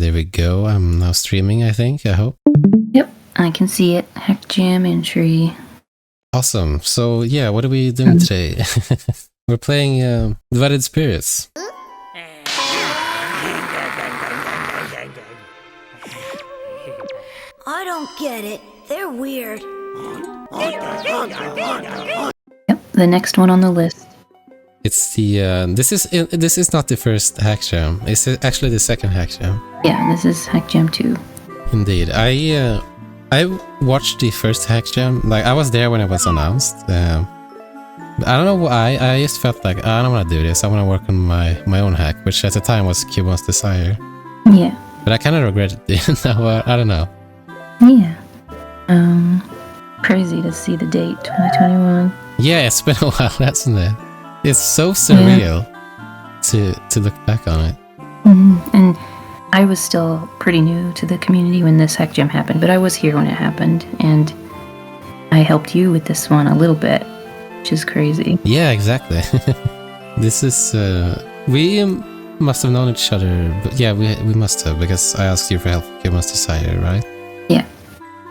There we go. I'm now streaming, I think. I hope. Yep, I can see it. Hack Jam entry. Awesome. So, yeah, what are we doing today? We're playing Divided Spirits. I don't get it. They're weird. Yep, the next one on the list. It's the this is not the first hack jam. It's actually the second hack jam. Yeah, this is Hack Jam 2. Indeed. I watched the first hack jam. Like, I was there when it was announced. I don't know why. I just felt like, I don't want to do this. I want to work on my own hack, which at the time was Cubone's Desire. Yeah. But I kind of regret it now. I don't know. Yeah. Crazy to see the date, 2021. Yeah, it's been a while, hasn't it? It's so surreal to look back on it. And I was still pretty new to the community when this hack jam happened, but I was here when it happened, and I helped you with this one a little bit, which is crazy. Yeah, exactly. This is we must have known each other, but yeah, we must have, because I asked you for help with Cubone's Desire, right? Yeah.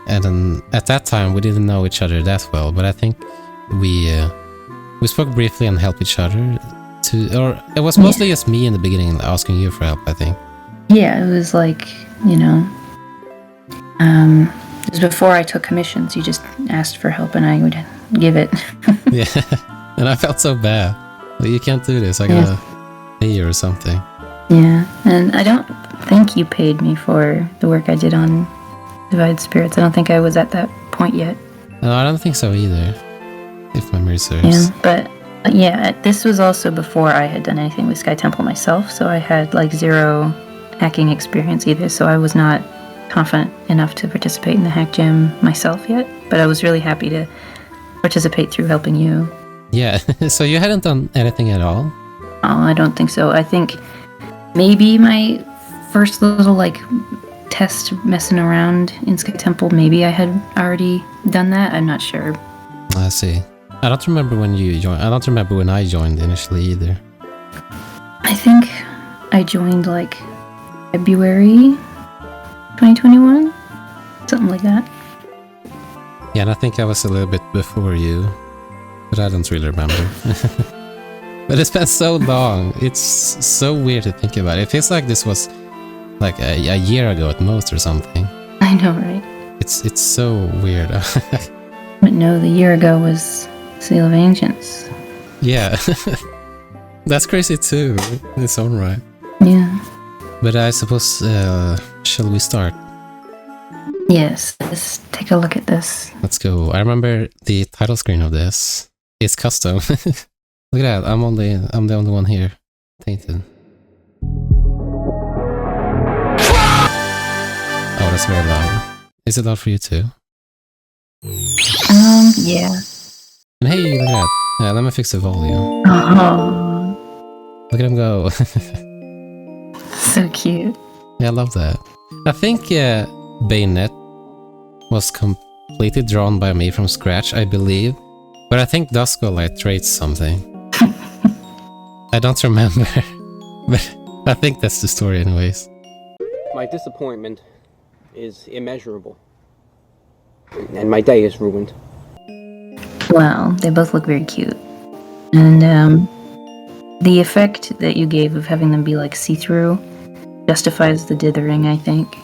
And then at that time we didn't know each other that well, but I think we spoke briefly and helped each other or it was mostly just me in the beginning asking you for help, I think. Yeah, it was like, it was before I took commissions. You just asked for help and I would give it. Yeah, and I felt so bad. Like, you can't do this, I gotta pay you or something. Yeah, and I don't think you paid me for the work I did on Divided Spirits. I don't think I was at that point yet. No, I don't think so either, if memory serves. Yeah, but this was also before I had done anything with Sky Temple myself, so I had like zero hacking experience either, so I was not confident enough to participate in the hack jam myself yet, but I was really happy to participate through helping you. Yeah, so you hadn't done anything at all? Oh, I don't think so. I think maybe my first little test messing around in Sky Temple, maybe I had already done that. I'm not sure. I see. I don't remember when you joined. I don't remember when I joined initially either. I think I joined February 2021, something like that. Yeah, and I think I was a little bit before you, but I don't really remember. But it's been so long. It's so weird to think about. It feels like this was like a year ago at most or something. I know, right? It's so weird. But no, the year ago was Seal of Ancients. Yeah. That's crazy too, in its own right. Yeah. But I suppose, shall we start? Yes, let's take a look at this. Let's go. I remember the title screen of this. It's custom. Look at that, I'm the only one here. Tainted. Oh, that's very loud. Is it loud for you too? Yeah. And hey, look at that. Yeah, let me fix the volume. Oh, Look at him go. so cute. Yeah, I love that. I think Bayonet was completely drawn by me from scratch, I believe. But I think Duskolight traits something. I don't remember. But I think that's the story anyways. My disappointment is immeasurable. And my day is ruined. Well, they both look very cute. And the effect that you gave of having them be see-through justifies the dithering, I think.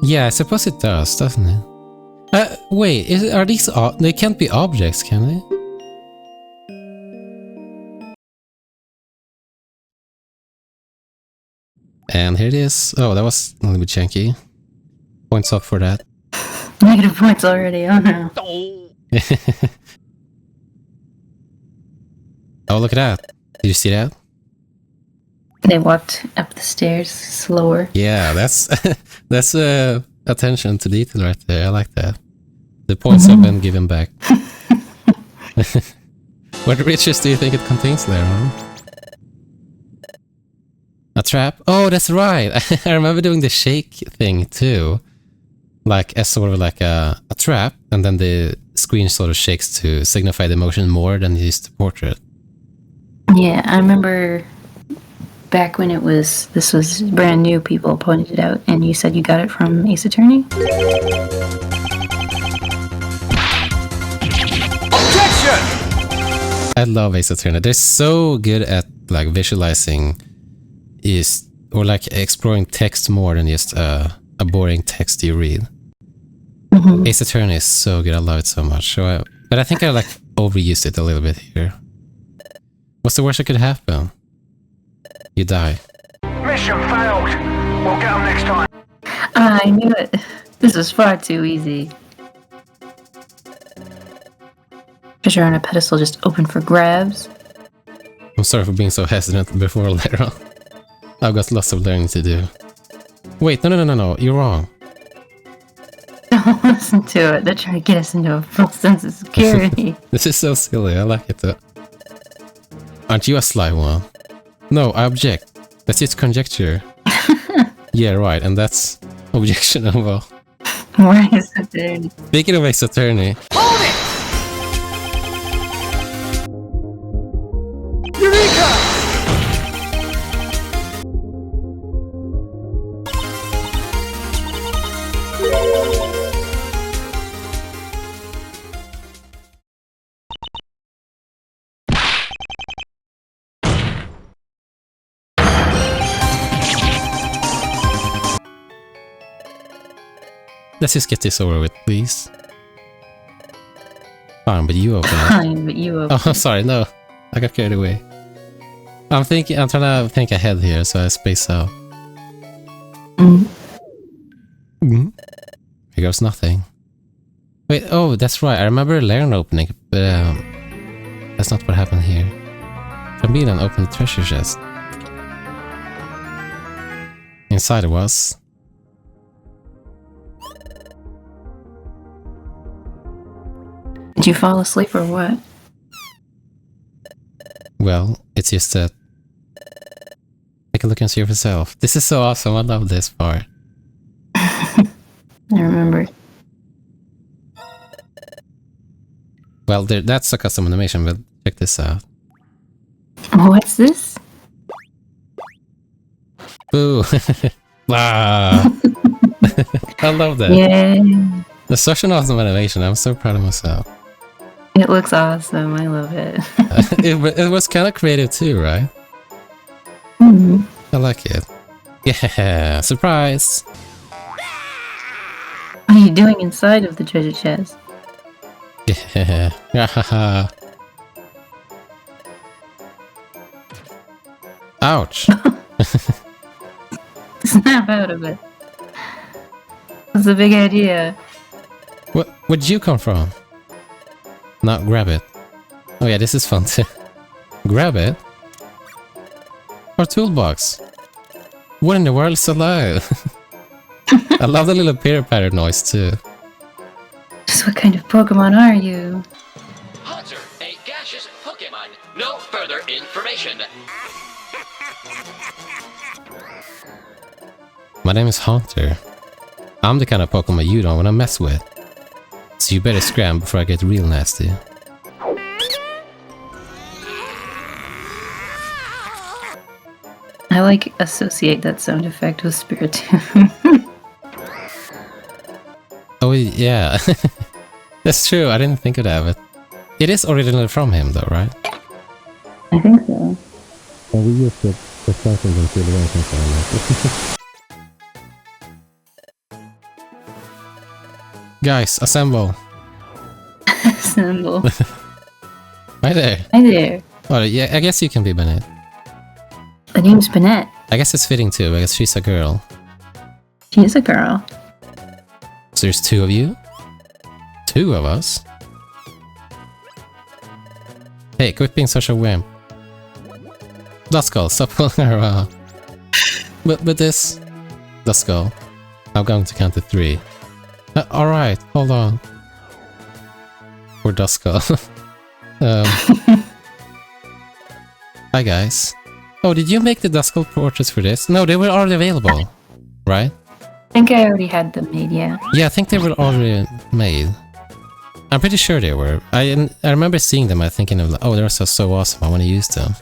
Yeah, I suppose it does, doesn't it? Wait, are these... they can't be objects, can they? And here it is. Oh, that was a little bit janky. Points up for that. Negative points already, oh no. Oh, look at that. Did you see that? They walked up the stairs slower. Yeah, that's that's attention to detail right there. I like that. The points have been given back. What riches do you think it contains there, huh? A trap? Oh, that's right. I remember doing the shake thing too. As sort of a trap, and then the screen sort of shakes to signify the motion more than just the portrait. Yeah, I remember back when this was brand new, people pointed it out, and you said you got it from Ace Attorney? Objection! I love Ace Attorney. They're so good at like visualizing or like exploring text more than just a boring text you read. Ace Attorney is so good. I love it so much. But I think I like overused it a little bit here. What's the worst that could happen? You die. Mission failed. We'll get them next time. I knew it. This was far too easy. Treasure on a pedestal just open for grabs. I'm sorry for being so hesitant before later on. I've got lots of learning to do. Wait, no, you're wrong. Don't listen to it. They're trying to get us into a false sense of security. This is so silly. I like it though. Aren't you a sly one? No, I object. That's just conjecture. Yeah, right, and that's objectionable. Why is it there? Speaking of Ace Attorney. Hold it! Eureka! Let's just get this over with, please. Fine, but you open it. Fine, but you open Oh, I'm sorry, no. I got carried away. I'm trying to think ahead here, so I space out. Here goes nothing. Wait, oh, that's right. I remember Laren opening, but that's not what happened here. Fambilan opened the treasure chest. Inside it was... Did you fall asleep or what? Well, it's just that... Take a look and see for yourself. This is so awesome. I love this part. I remember. Well, that's a custom animation, but check this out. What's this? Boo! Wow! I love that. Yeah. It's such an awesome animation. I'm so proud of myself. It looks awesome. I love it. It was kind of creative too, right? I like it. Yeah, surprise! What are you doing inside of the treasure chest? Yeah. Ouch! Snap out of it. That's a big idea. Where'd you come from? Now grab it. Oh yeah, this is fun too. Grab it? Our toolbox. What in the world is alive? I love the little pitter-patter noise too. Just what kind of Pokemon are you? Hunter, a gaseous Pokemon. No further information. My name is Hunter. I'm the kind of Pokemon you don't want to mess with. So you better scram before I get real nasty. I like associate that sound effect with Spiritomb. Oh yeah, that's true. I didn't think of that, but it is originally from him, though, right? I think so. Well, we used it for starting and feel the Guys, assemble! Symbol. Right there. Hi there. Oh yeah, I guess you can be Bennett. The name's Bennett. I guess it's fitting too, because she's a girl. She is a girl. So there's two of you? Two of us? Hey, quit being such a wimp. Duskull, stop pulling her around. But this... Duskull, I'm going to count to 3. Alright, hold on. Or Duskull. Hi guys. Oh, did you make the Duskull portraits for this? No, they were already available. Right? I think I already had them made, yeah. Yeah, I think they were already made. I'm pretty sure they were. I remember seeing them and thinking of like, oh, they're so awesome, I want to use them.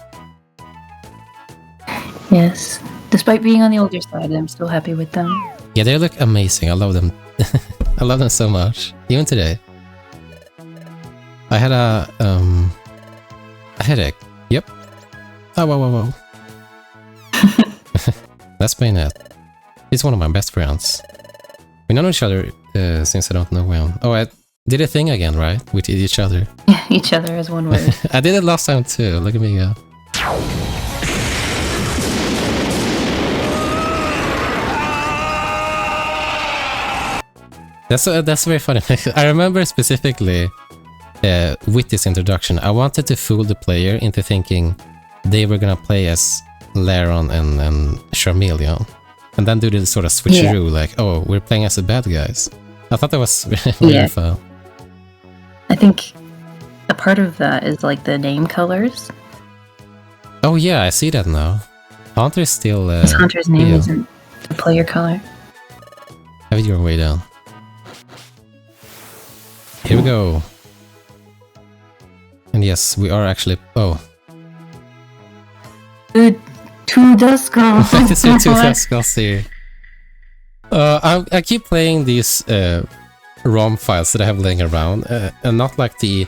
Yes. Despite being on the older side, I'm still happy with them. Yeah, they look amazing. I love them. I love them so much. Even today. I had a headache. Yep. Oh, whoa. That's Bayonet. He's one of my best friends. We know each other since I don't know when. Oh, I did a thing again, right? With each other. Yeah, each other as one word. I did it last time too. Look at me go. That's very funny. I remember specifically with this introduction, I wanted to fool the player into thinking they were gonna play as Laron and Charmeleon, and then do the sort of switcheroo, like, oh, we're playing as the bad guys. I thought that was really fun. I think a part of that is like the name colors. Oh yeah, I see that now. Hunter is still... Hunter's name isn't the player color. Have it your way down. Here we go. And yes, we are actually... Oh. Good. Two Duskull. To see two Duskulls here. I keep playing these ROM files that I have laying around, and not like the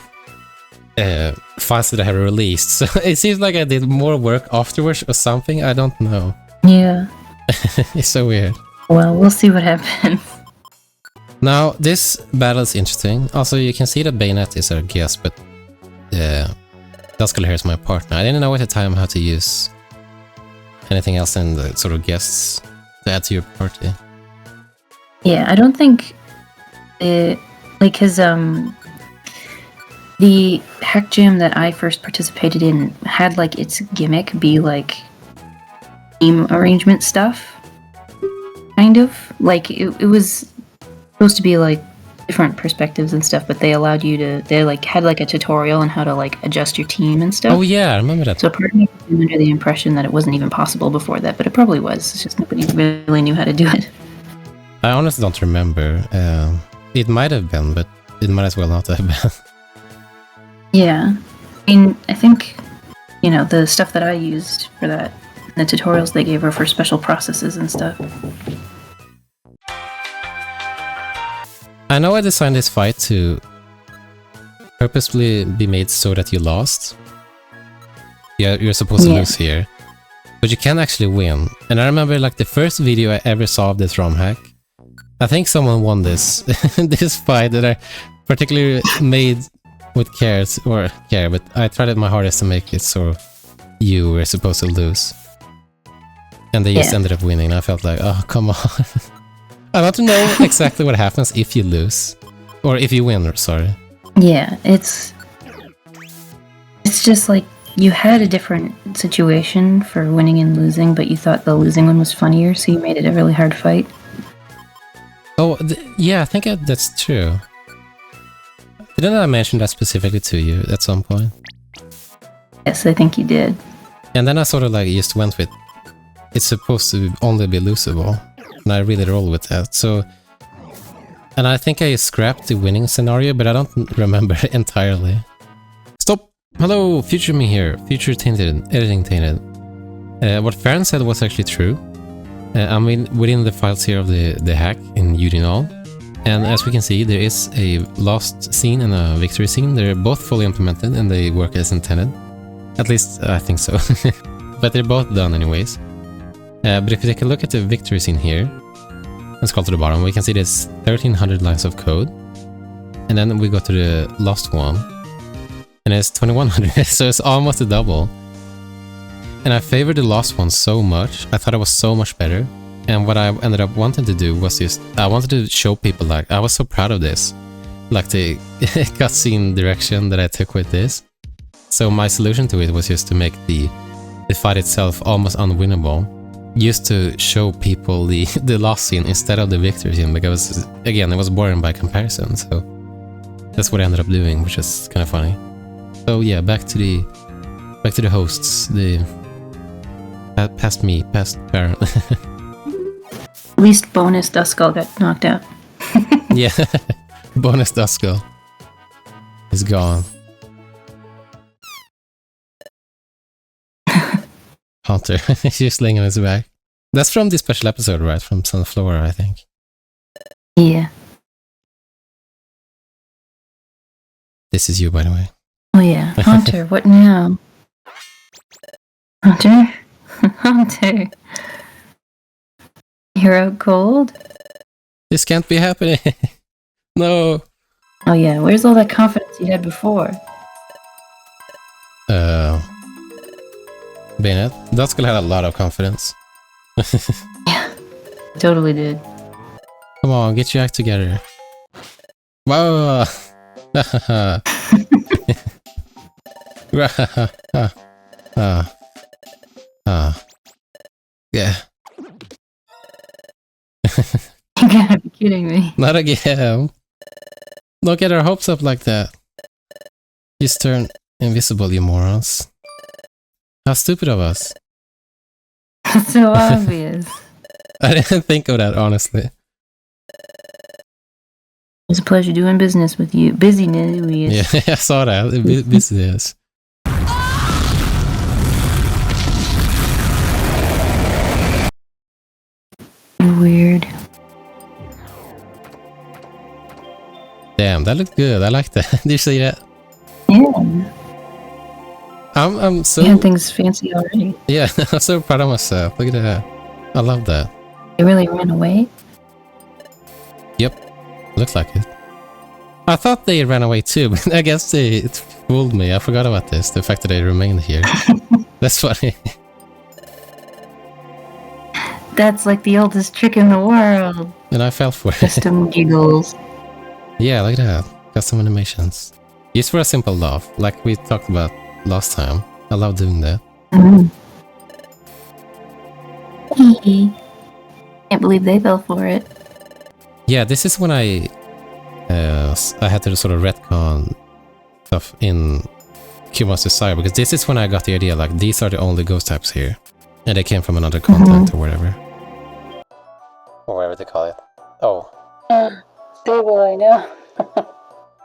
files that I have released. So it seems like I did more work afterwards or something. I don't know. Yeah. It's so weird. Well, we'll see what happens. Now, this battle is interesting. Also, you can see that Bayonet is our guest, but Duskull here is my partner. I didn't know at the time how to use anything else in the sort of guests to add to your party. Yeah, I don't think because the hack jam that I first participated in had like its gimmick be like team arrangement stuff, kind of like it was supposed to be like different perspectives and stuff, but they allowed you to, they like had like a tutorial on how to like adjust your team and stuff. Oh yeah, I remember that. So part of me was under the impression that it wasn't even possible before that, but it probably was. It's just nobody really knew how to do it. I honestly don't remember. It might have been, but it might as well not have been. Yeah. I mean, I think, you know, the stuff that I used for that, the tutorials they gave are for special processes and stuff. I know I designed this fight to purposefully be made so that you lost. Yeah, you're supposed to lose here. But you can actually win. And I remember like the first video I ever saw of this ROM hack. I think someone won this this fight that I particularly made with care, but I tried my hardest to make it so you were supposed to lose. And they just ended up winning. I felt like, oh, come on. I want to know exactly what happens if you lose. Or if you win, sorry. Yeah, it's just like you had a different situation for winning and losing, but you thought the losing one was funnier, so you made it a really hard fight. Oh, yeah, I think that's true. Didn't I mention that specifically to you at some point? Yes, I think you did. And then I sort of like just went with, it's supposed to only be losable. And I really roll with that, so... And I think I scrapped the winning scenario, but I don't remember entirely. Stop! Hello, future me here. Future Tainted, editing Tainted. What Faron said was actually true. I mean, within the files here of the hack in Urinal. And as we can see, there is a lost scene and a victory scene. They're both fully implemented and they work as intended. At least, I think so. But they're both done anyways. But if you take a look at the victory scene here, and scroll to the bottom, we can see there's 1300 lines of code. And then we go to the lost one, and it's 2100, so it's almost a double. And I favored the lost one so much, I thought it was so much better. And what I ended up wanting to do was just, I wanted to show people like, I was so proud of this. Like the cutscene direction that I took with this. So my solution to it was just to make the fight itself almost unwinnable. Just to show people the lost scene instead of the victory scene, because again, it was boring by comparison, so that's what I ended up doing, which is kind of funny. So yeah, back to the hosts, past me, past Faron. At least bonus Duskull got knocked out. Yeah, bonus Duskull is gone. Hunter. He's laying on his back. That's from the special episode, right? From Sunflower, I think. Yeah. This is you, by the way. Oh yeah. Hunter, what now? Hunter? Hunter. You're out cold? This can't be happening. No. Oh yeah, where's all that confidence you had before? Bayonet. Duskull had a lot of confidence. Yeah. Totally did. Come on, get your act together. Wow. Yeah. You gotta be kidding me. Not again. Don't get our hopes up like that. Just turn invisible, you morons. How stupid of us. That's so obvious. I didn't think of that, honestly. It's a pleasure doing business with you. Busyness. Yeah, I saw that. Business. You're weird. Damn, that looked good. I like that. Did you see that? Yeah. I'm so... You had things fancy already. Yeah, I'm so proud of myself. Look at that. I love that. They really ran away? Yep. Looks like it. I thought they ran away too, but I guess it fooled me. I forgot about this. The fact that they remained here. That's funny. That's like the oldest trick in the world. And I fell for it. Custom giggles. Yeah, look at that. Custom animations. Just for a simple laugh, like we talked about last time. I love doing that. Can't believe they fell for it. Yeah, this is when I had to sort of retcon stuff in Cubone's Desire, because this is when I got the idea, like, these are the only ghost types here. And they came from another continent or whatever. Or whatever they call it. Oh. Stable, I know.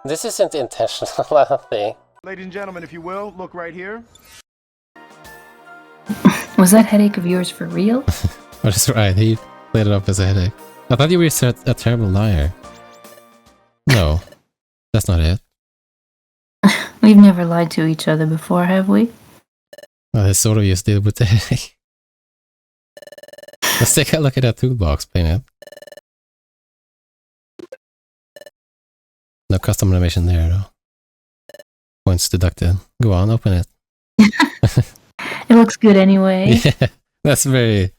This isn't intentional, I don't think. Ladies and gentlemen, if you will, look right here. Was that headache of yours for real? Oh, that's right, he played it up as a headache. I thought you were a terrible liar. No, that's not it. We've never lied to each other before, have we? Well, I sort of just did with the headache. Let's take a look at that toolbox, Planet. No custom animation there, though. Points deducted. Go on, open it. It looks good anyway. Yeah, that's very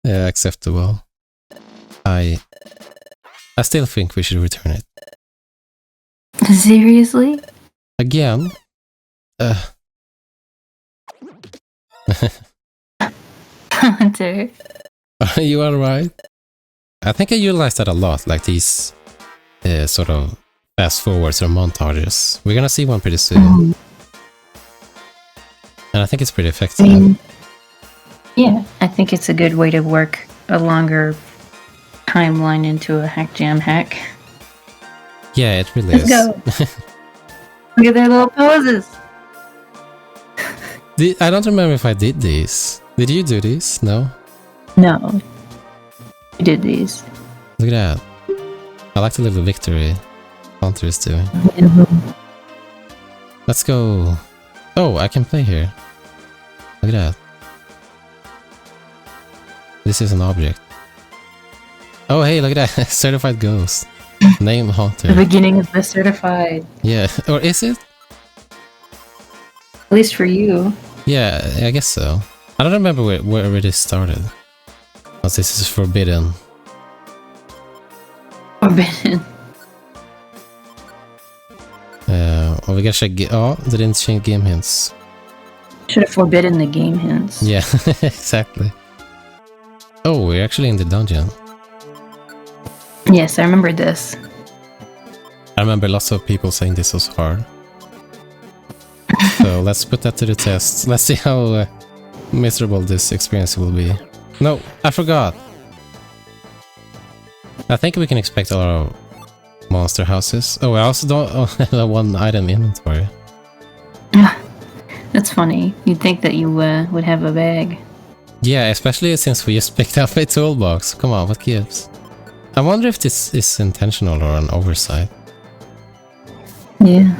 acceptable. I still think we should return it. Seriously? Again? Hunter. Are you alright? I think I utilized that a lot, like these sort of fast forwards or montages. We're gonna see one pretty soon. And I think it's pretty effective. Yeah, I think it's a good way to work a longer timeline into a hack jam hack. Yeah, it really Let's is. go. Look at their little poses. I don't remember if I did these. Did you do these? No? No. We did these. Look at that. I like the little victory Hunter is doing. Let's go. Oh, I can play here. Look at that. This is an object. Oh, hey, look at that. Certified ghost. Name Hunter. The beginning of the certified. Yeah, or is it? At least for you. Yeah, I guess so. I don't remember where it started. Oh, this is forbidden. Forbidden. Oh, we gotta check. Oh, they didn't change game hints. Should have forbidden the game hints. Yeah, exactly. Oh, we're actually in the dungeon. Yes, I remembered this. I remember lots of people saying this was hard. So let's put that to the test. Let's see how miserable this experience will be. No, I forgot. I think we can expect a lot of monster houses. Oh, I also don't have one item inventory. That's funny. You'd think that you would have a bag. Yeah, especially since we just picked up a toolbox. Come on, what gives? I wonder if this is intentional or an oversight. Yeah.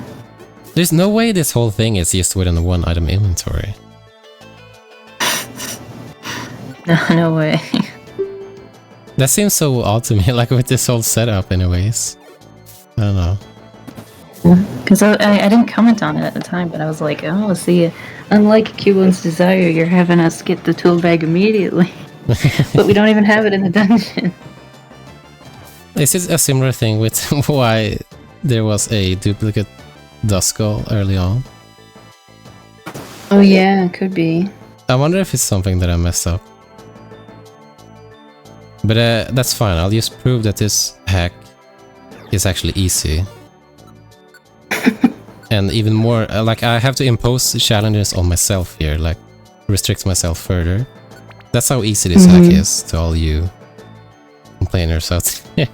There's no way this whole thing is just within a one item inventory. No way. That seems so odd to me, like with this whole setup anyways. I don't know. Because I didn't comment on it at the time, but I was like, oh, see, unlike Cubone's Desire, you're having us get the tool bag immediately. But we don't even have it in the dungeon. Is it a similar thing with why there was a duplicate Duskull early on? Oh yeah, it could be. I wonder if it's something that I messed up. But that's fine, I'll just prove that this hack is actually easy. And even more, like I have to impose challenges on myself here, like restrict myself further. That's how easy this hack is to all you complainers out there.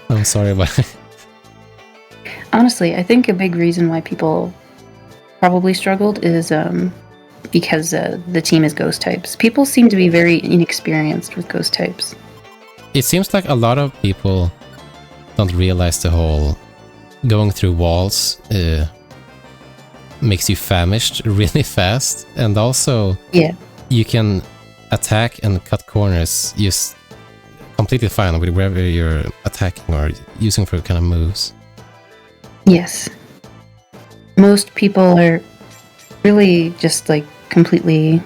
I'm sorry about it. Honestly, I think a big reason why people probably struggled is because the team is ghost types. People seem to be very inexperienced with ghost types. It seems like a lot of people don't realize the whole going through walls makes you famished really fast, and also you can attack and cut corners just completely fine with wherever you're attacking or using for kind of moves. Yes. Most people are really just like completely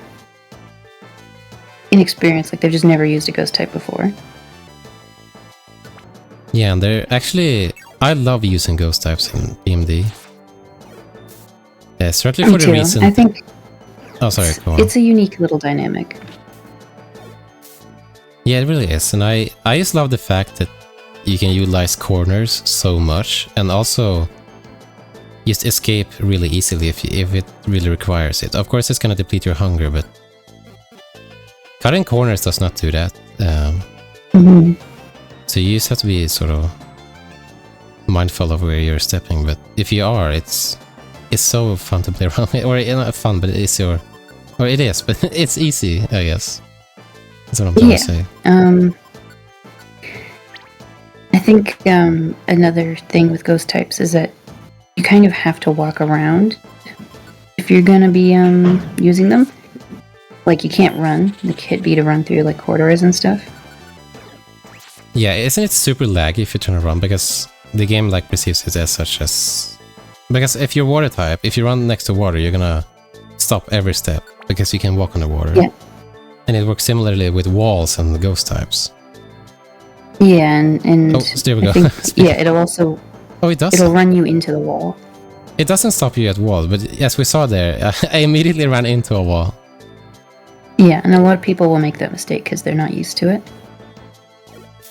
inexperienced, like they've just never used a ghost type before. Yeah, and they're actually... I love using ghost types in PMD. Certainly for the reason... I think... Oh, sorry, go on. It's a unique little dynamic. Yeah, it really is, and I just love the fact that you can utilize corners so much, and also just escape really easily if it really requires it. Of course, it's gonna deplete your hunger, but cutting corners does not do that. So you just have to be sort of mindful of where you're stepping. But if you are, it's so fun to play around with, or not fun, but it is, but it's easy, I guess. That's what I'm trying to say. I think another thing with ghost types is that you kind of have to walk around if you're gonna be using them. Like, you can't run. The hit B to run through like corridors and stuff. Yeah, isn't it super laggy if you turn around, because the game like perceives it as such as... Because if you're water type, if you run next to water, you're gonna stop every step because you can walk on the water. Yeah. And it works similarly with walls and the ghost types. Yeah, and oh, there we go. I think, yeah, it'll also... Oh, it does? It'll run you into the wall. It doesn't stop you at walls, but as we saw there, I immediately ran into a wall. Yeah, and a lot of people will make that mistake because they're not used to it.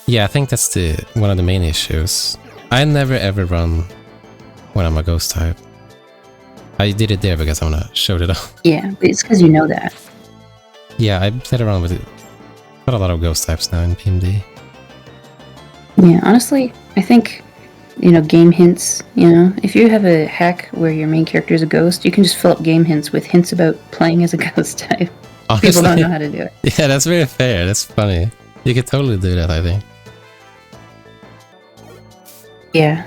Yeah, I think that's one of the main issues. I never ever run when I'm a ghost type. I did it there because I wanna show it off. Yeah, but it's because you know that. Yeah, I played around with it. Got a lot of ghost types now in PMD. Yeah, honestly, I think, game hints, if you have a hack where your main character is a ghost, you can just fill up game hints with hints about playing as a ghost type. Honestly, people don't know how to do it. Yeah, that's very fair. That's funny. You could totally do that, I think. Yeah,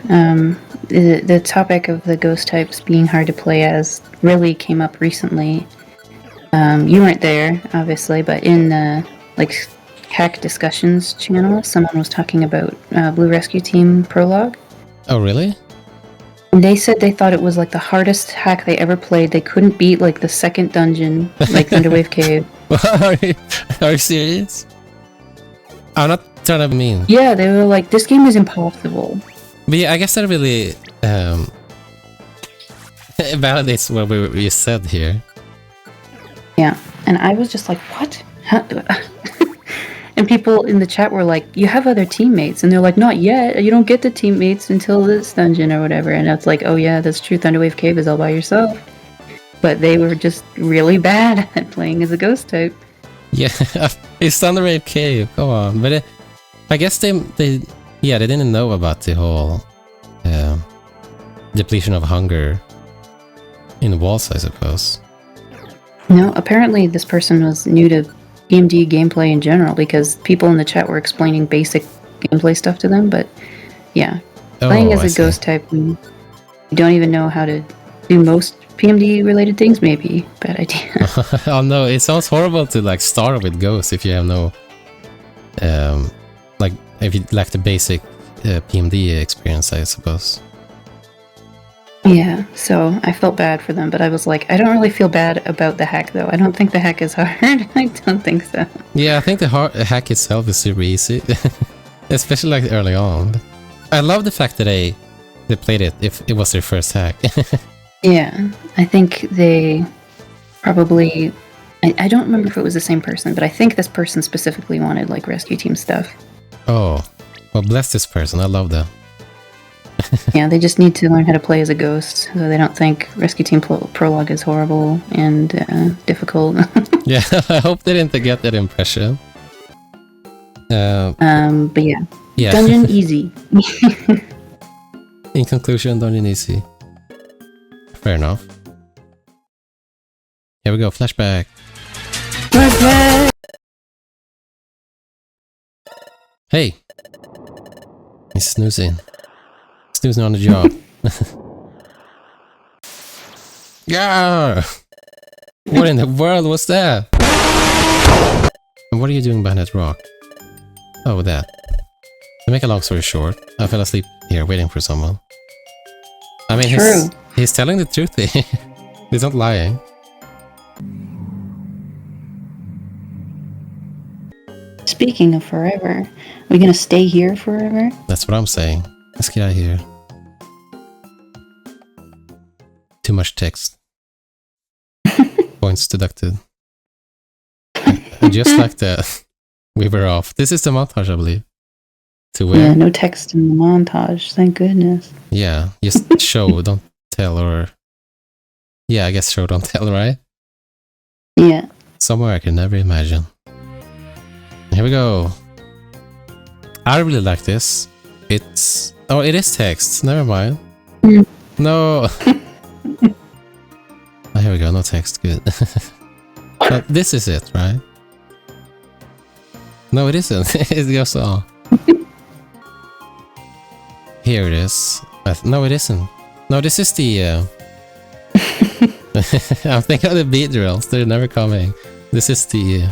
the topic of the ghost types being hard to play as really came up recently. You weren't there, obviously, but in the hack discussions channel, someone was talking about Blue Rescue Team Prologue. Oh, really? And they said they thought it was the hardest hack they ever played. They couldn't beat the second dungeon, Thunderwave Cave. Are you serious? I'm not trying to be mean. Yeah, they were like, this game is impossible. But yeah, I guess that really validates what we said here. Yeah, and I was just like, what? And people in the chat were like, you have other teammates. And they're like, not yet. You don't get the teammates until this dungeon or whatever. And it's like, oh yeah, that's true. Thunderwave Cave is all by yourself. But they were just really bad at playing as a ghost type. Yeah, it's Thunderwave Cave. Come on. But I guess they didn't know about the whole depletion of hunger in walls, I suppose. No, apparently this person was new to PMD gameplay in general because people in the chat were explaining basic gameplay stuff to them, but yeah. Playing Oh, as I a see. ghost type, you don't even know how to do most PMD related things, maybe. Bad idea. Oh no, it sounds horrible to like start with ghosts if you have no, like if you lack the basic PMD experience, I suppose. Yeah, so I felt bad for them, but I was like, I don't really feel bad about the hack though. I don't think the hack is hard. I don't think so. Yeah, I think the hack itself is super easy, especially like early on. I love the fact that they played it if it was their first hack. Yeah, I think they probably. I don't remember if it was the same person, but I think this person specifically wanted like rescue team stuff. Oh, well, bless this person. I love that. Yeah, they just need to learn how to play as a ghost, so they don't think rescue team prologue is horrible and difficult. Yeah, I hope they didn't get that impression. But yeah, Yeah. dungeon easy. In conclusion, dungeon easy. Fair enough. Here we go, flashback. Hey! He's snoozing. Snoozing on the job. Yeah! What in the world was that? And what are you doing behind that rock? Oh, that. To make a long story short, I fell asleep here waiting for someone. I mean, True. he's telling the truth. He's not lying. Speaking of forever, we gonna stay here forever? That's what I'm saying. Let's get out of here. Too much text. Points deducted. And just like that, we were off. This is the montage, I believe. To where? Yeah, no text in the montage. Thank goodness. Yeah, just show, don't tell, or... Yeah, I guess show, don't tell, right? Yeah. Somewhere I can never imagine. Here we go. I really like this. It's... Oh, it is text. Never mind. No. Oh, here we go. No text. Good. But this is it, right? No, it isn't. It goes on. Here it is. No, it isn't. No, this is the... I'm thinking of the beat drills. They're never coming. This is the...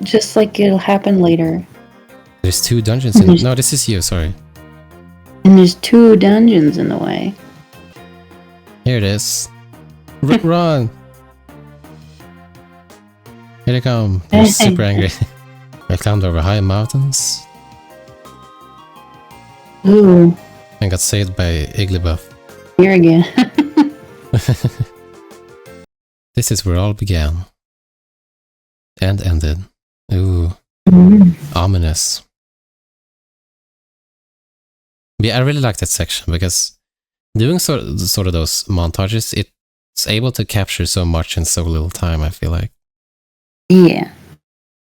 Just like it'll happen later. There's 2 dungeons in... No, this is you, sorry. And there's 2 dungeons in the way. Here it is. Run! Here they come. They're super angry. I climbed over high mountains Ooh, and got saved by Igglybuff. here again. This is where all began. And ended. Ooh. Ominous. But yeah, I really like that section because doing sort of those montages, it's able to capture so much in so little time, I feel like. Yeah.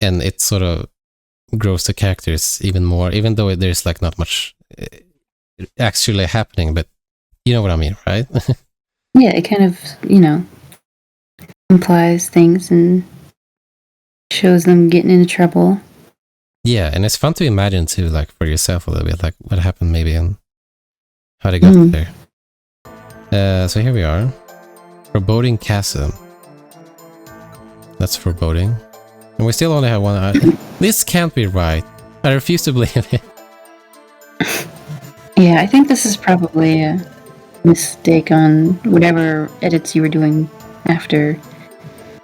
And it sort of grows the characters even more, even though there's like not much actually happening, but you know what I mean, right? Yeah, it kind of, implies things and shows them getting into trouble. Yeah, and it's fun to imagine too, like for yourself a little bit, like what happened maybe and how they got there. So here we are. Foreboding Chasm. That's foreboding. And we still only have one eye. This can't be right. I refuse to believe it. Yeah, I think this is probably a mistake on whatever edits you were doing after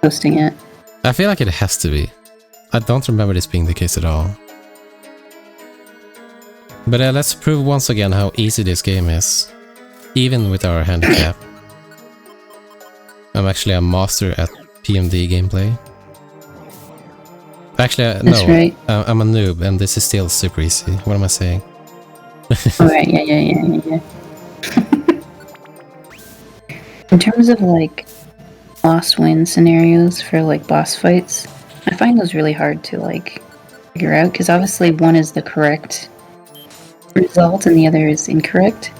posting it. I feel like it has to be. I don't remember this being the case at all. But let's prove once again how easy this game is. Even with our handicap. I'm actually a master at PMD gameplay. Actually, That's no. right. I'm a noob and this is still super easy. What am I saying? Alright, yeah. In terms of like boss win scenarios for like boss fights, I find those really hard to like figure out because obviously one is the correct result and the other is incorrect.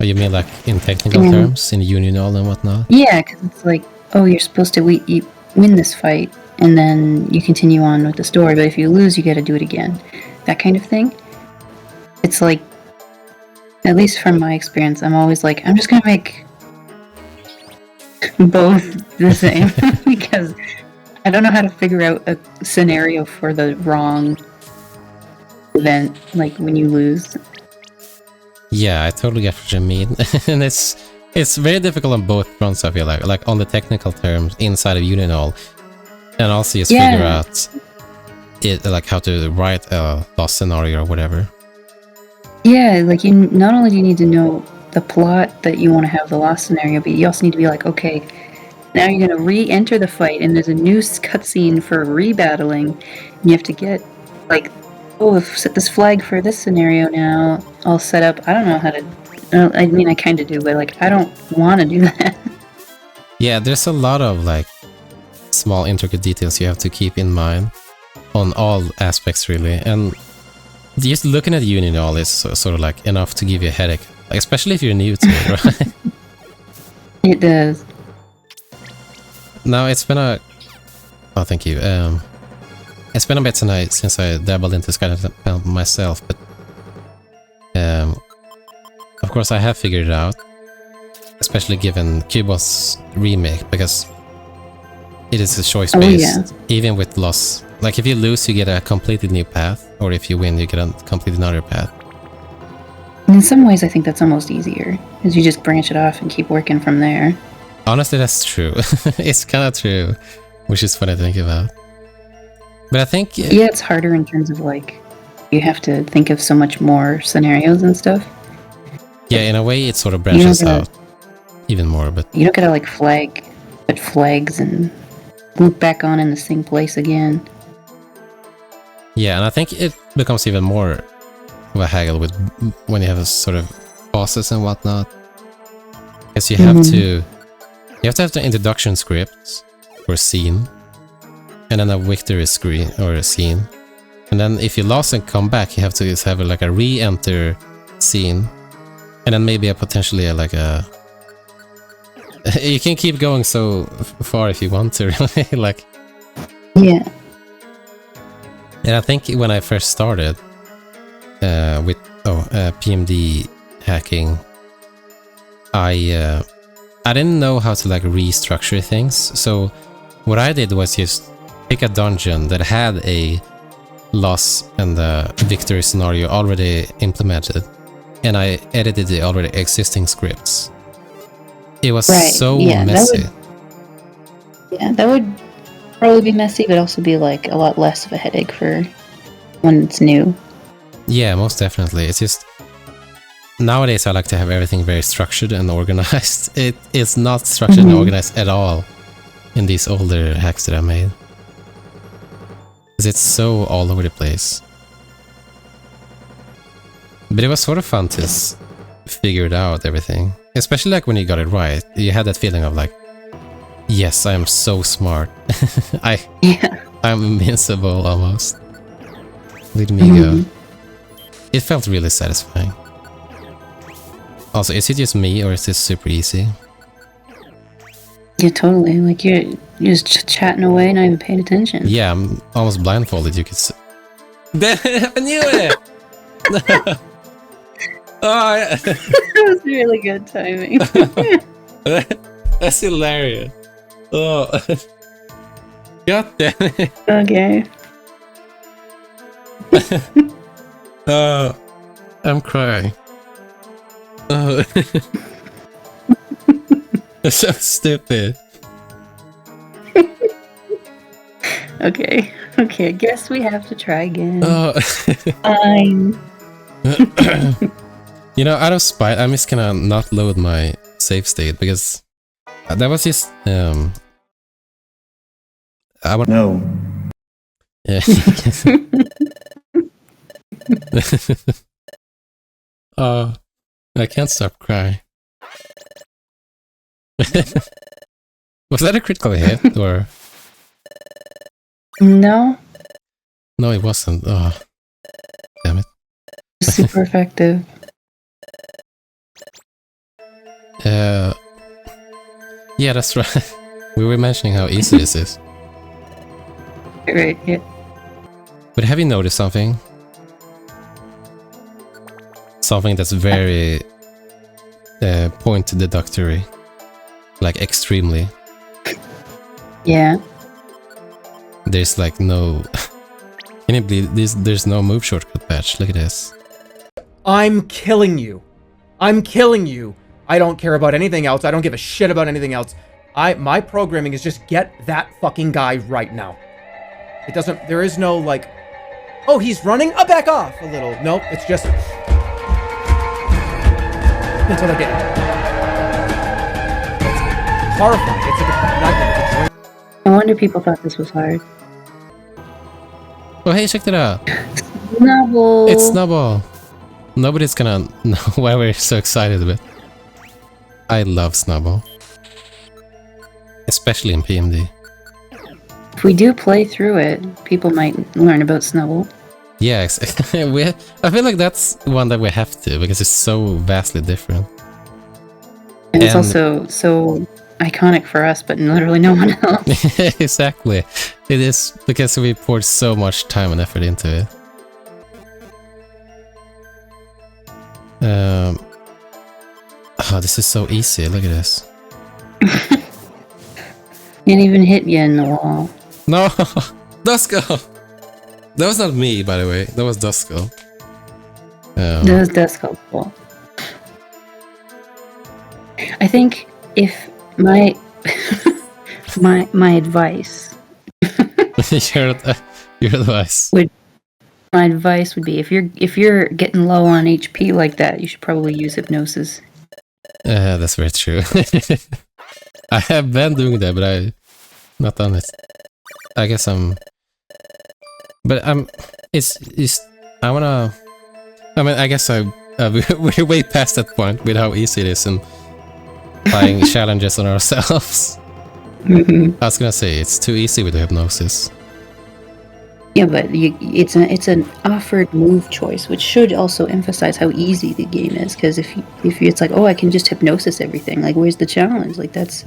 Oh, you mean like in technical terms, in Unionall and whatnot? Yeah, because it's like, oh, you're supposed to you win this fight, and then you continue on with the story, but if you lose, you gotta do it again. That kind of thing. It's like, at least from my experience, I'm always like, I'm just gonna make both the same, because I don't know how to figure out a scenario for the wrong event, like when you lose. Yeah, I totally get what you mean. And it's very difficult on both fronts, I feel like on the technical terms inside of Unionall, and also just figure out it, like how to write a lost scenario or whatever. Yeah, like you not only do you need to know the plot that you want to have the lost scenario, but you also need to be like, okay, now you're gonna re-enter the fight, and there's a new cutscene for rebattling, and you have to get like, oh, set this flag for this scenario now. All set up. I don't know how to. I mean, I kind of do, but like, I don't want to do that. Yeah, there's a lot of like small intricate details you have to keep in mind on all aspects, really, and just looking at Unionall is sort of like enough to give you a headache, like, especially if you're new to it, right? It does. Now it's been a... Oh, thank you. It's been a bit tonight since I dabbled into Skyrim myself, but of course I have figured it out, especially given Cubone's remake, because it is a choice-based, even with loss. Like if you lose, you get a completely new path, or if you win, you get a completely another path. In some ways, I think that's almost easier, because you just branch it off and keep working from there. Honestly, that's true. It's kind of true, which is funny to think about. But I think... Yeah, it's harder in terms of like, you have to think of so much more scenarios and stuff. Yeah, in a way, it sort of branches out even more, but... You don't gotta like put flags and loop back on in the same place again. Yeah, and I think it becomes even more of a haggle with when you have a sort of bosses and whatnot. Because you have to... You have to have the introduction script or scene, and then a victory screen or a scene, and then if you lost and come back, you have to just have like a re-enter scene, and then maybe a potentially like a... You can keep going so far if you want to, really. Like... Yeah. And I think when I first started with PMD hacking, I didn't know how to like restructure things, so what I did was just pick a dungeon that had a loss and a victory scenario already implemented, and I edited the already existing scripts. It was so messy. That would probably be messy, but also be like a lot less of a headache for when it's new. Yeah, most definitely. It's just... Nowadays, I like to have everything very structured and organized. It is not structured and organized at all in these older hacks that I made. Because it's so all over the place. But it was sort of fun to figure it out, everything. Especially like when you got it right. You had that feeling of like, yes, I am so smart. I'm invincible almost. Let me go. It felt really satisfying. Also, is it just me, or is this super easy? Yeah, totally. Like, you're just chatting away, not even paying attention. Yeah, I'm almost blindfolded, you could say. I knew it! Oh, yeah. That was really good timing. That's hilarious. Oh. God damn it. Okay. I'm crying. Oh. That's so stupid. Okay, I guess we have to try again. Oh. Fine. You know, out of spite, I'm just gonna not load my save state, because that was just No. Yeah. Oh, I can't stop crying. Was that a critical hit, or? No. No, it wasn't. Oh, damn it. Super effective. Yeah, that's right. We were mentioning how easy this is. Right, yeah. But have you noticed something? Something that's very point deductory. Like extremely. Yeah. There's like no... Can you believe this? There's no move shortcut patch. Look at this. I'm killing you. I'm killing you. I don't care about anything else. I don't give a shit about anything else. My programming is just get that fucking guy right now. It doesn't, there is no like, oh, he's running? I'll back off a little. Nope, it's just until I get it. It's horrifying. It's like a nightmare. It's a dream. No wonder people thought this was hard. Oh hey, check it out. Snubble. It's Snubble. Nobody's gonna know why we're so excited about it. I love Snubble. Especially in PMD. If we do play through it, people might learn about Snubble. Yeah, I feel like that's one that we have to, because it's so vastly different. And it's also so iconic for us, but literally no one else. Exactly. It is, because we poured so much time and effort into it. Oh, this is so easy. Look at this. Can't even hit you in the wall. No! Dusko! That was not me, by the way. That was Dusko. That was Dusko's fault. I think if my my advice your advice. My advice would be if you're getting low on HP like that, you should probably use hypnosis. That's very true. I have been doing that, but I not done it. I guess but it's I wanna. I mean, I guess we're way past that point with how easy it is and playing challenges on ourselves. Mm-hmm. I was gonna say it's too easy with the hypnosis. Yeah, but it's an offered move choice, which should also emphasize how easy the game is. Because if it's like, oh, I can just hypnosis everything, like, where's the challenge? Like, that's...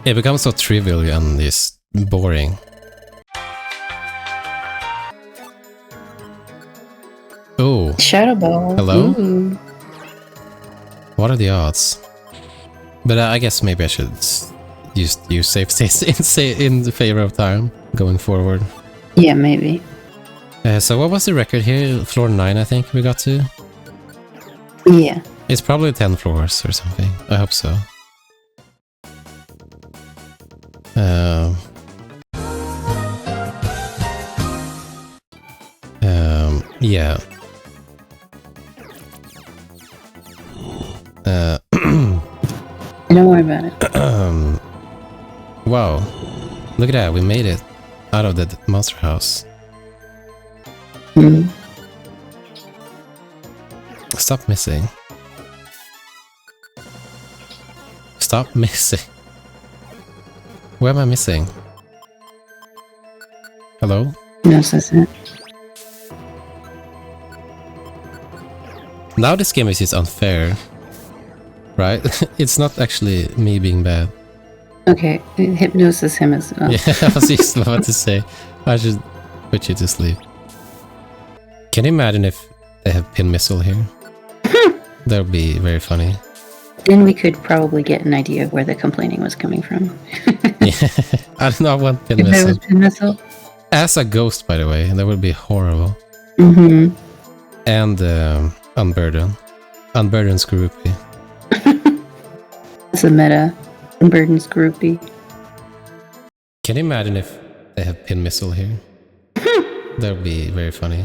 It becomes so trivial and just boring. Oh. Shadow Ball. Hello? Ooh. What are the odds? But I guess maybe I should use safe states in favor of time going forward. Yeah, maybe. So what was the record here? Floor 9, I think we got to? Yeah. It's probably 10 floors or something. I hope so. Yeah. Don't worry about it. Wow. Look at that, we made it out of the monster house. Mm. Stop missing. Stop missing. Where am I missing? Hello? No, that's it. Now this game is just unfair. Right? It's not actually me being bad. Okay, hypnosis him as well. Yeah, I was just about to say. I should put you to sleep. Can you imagine if they have pin missile here? That would be very funny. Then we could probably get an idea of where the complaining was coming from. Yeah, I do not want pin If there was missile. pin missile? As a ghost, by the way, that would be horrible. Mm-hmm. And Unburden. Unburden's groupie. It's a meta. Burden's groupie. Can you imagine if they have pin missile here? That would be very funny.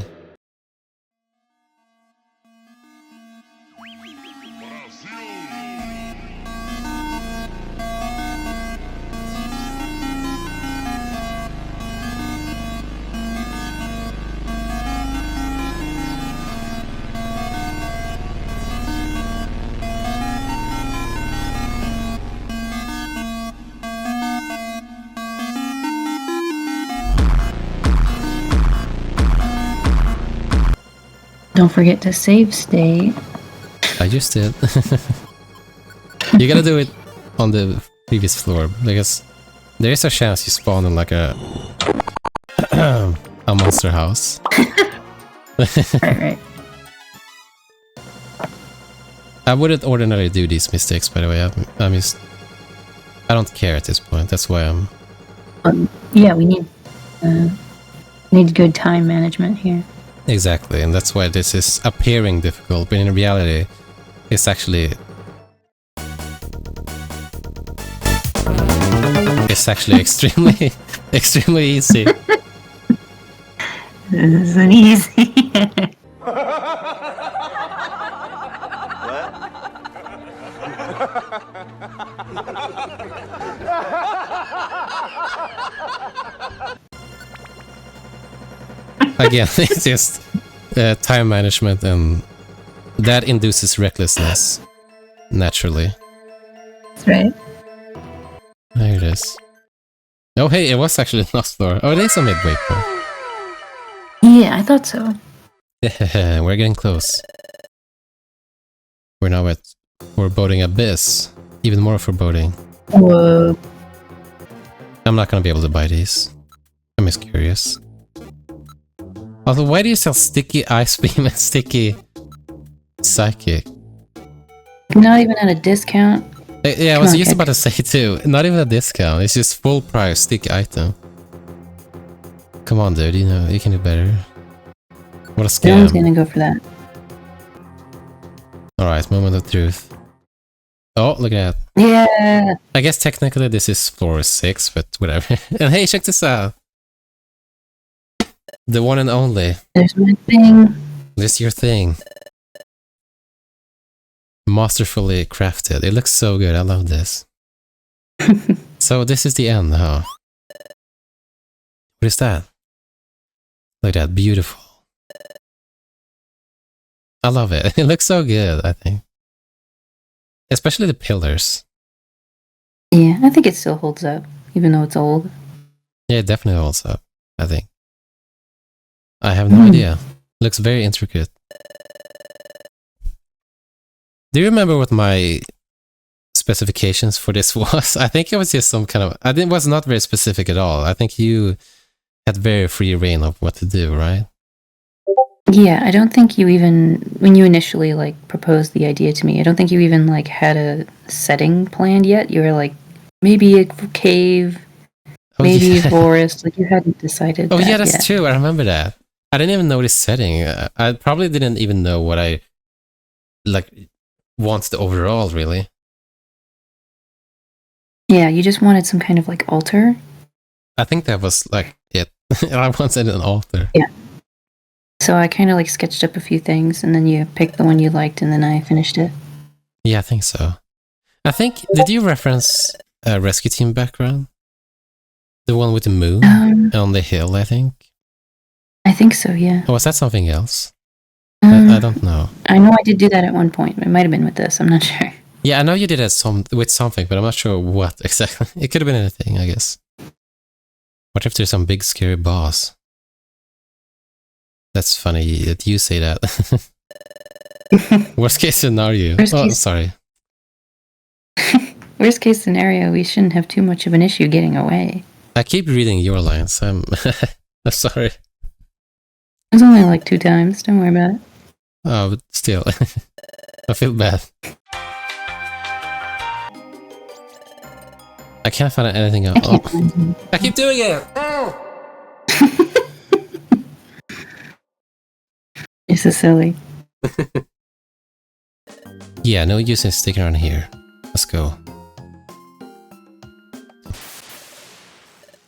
Don't forget to save state. I just did. You gotta do it on the previous floor, because there is a chance you spawn in like a a monster house. Right. I wouldn't ordinarily do these mistakes, by the way. I don't care at this point. That's why I'm... Yeah, we need good time management here. Exactly, and that's why this is appearing difficult, but in reality, it's actually... It's actually extremely, extremely easy. This isn't easy. Again, it's just time management, and that induces recklessness, naturally. That's right. There it is. Oh hey, it was actually the last floor. Oh, it is a midway point. Yeah, I thought so. We're getting close. We're now at foreboding abyss. Even more foreboding. Whoa. I'm not gonna be able to buy these. I'm just curious. Also, why do you sell sticky ice beam and sticky psychic? Not even at a discount. Yeah, I was just about to say too. Not even a discount. It's just full price sticky item. Come on, dude. You know you can do better. What a scam! No one's gonna go for that. All right, moment of truth. Oh, look at that. Yeah. I guess technically this is floor 6, but whatever. And hey, check this out. The one and only. There's my thing. This is your thing. Masterfully crafted. It looks so good. I love this. So this is the end, huh? What is that? Look at that. Beautiful. I love it. It looks so good, I think. Especially the pillars. Yeah, I think it still holds up, even though it's old. Yeah, it definitely holds up, I think. I have no idea. Looks very intricate. Do you remember what my specifications for this was? I think it was just some kind of... it was not very specific at all. I think you had very free reign of what to do, right? Yeah, I don't think you even, when you initially like proposed the idea to me, I don't think you even like had a setting planned yet. You were like, maybe a cave, maybe a forest. Like you hadn't decided. Oh that yeah, that's yet. true. I remember that. I didn't even know this setting. I probably didn't even know what I like wanted overall, really. Yeah, you just wanted some kind of like altar. I think that was like it. I wanted an altar. Yeah. So I kind of like sketched up a few things, and then you picked the one you liked, and then I finished it. Yeah, I think so. I think, did you reference a rescue team background? The one with the moon on the hill, I think? I think so, yeah. Or was that something else? I don't know. I know I did do that at one point. It might have been with this. I'm not sure. Yeah, I know you did it with something, but I'm not sure what exactly. It could have been anything, I guess. What if there's some big scary boss? That's funny that you say that. Worst case scenario. Sorry. Worst case scenario, we shouldn't have too much of an issue getting away. I keep reading your lines. I'm sorry. It was only like 2 times. Don't worry about it. Oh, but still. I feel bad. I can't find anything else. Oh. I keep doing it! Oh! You're so silly. Yeah, no use in sticking around here. Let's go.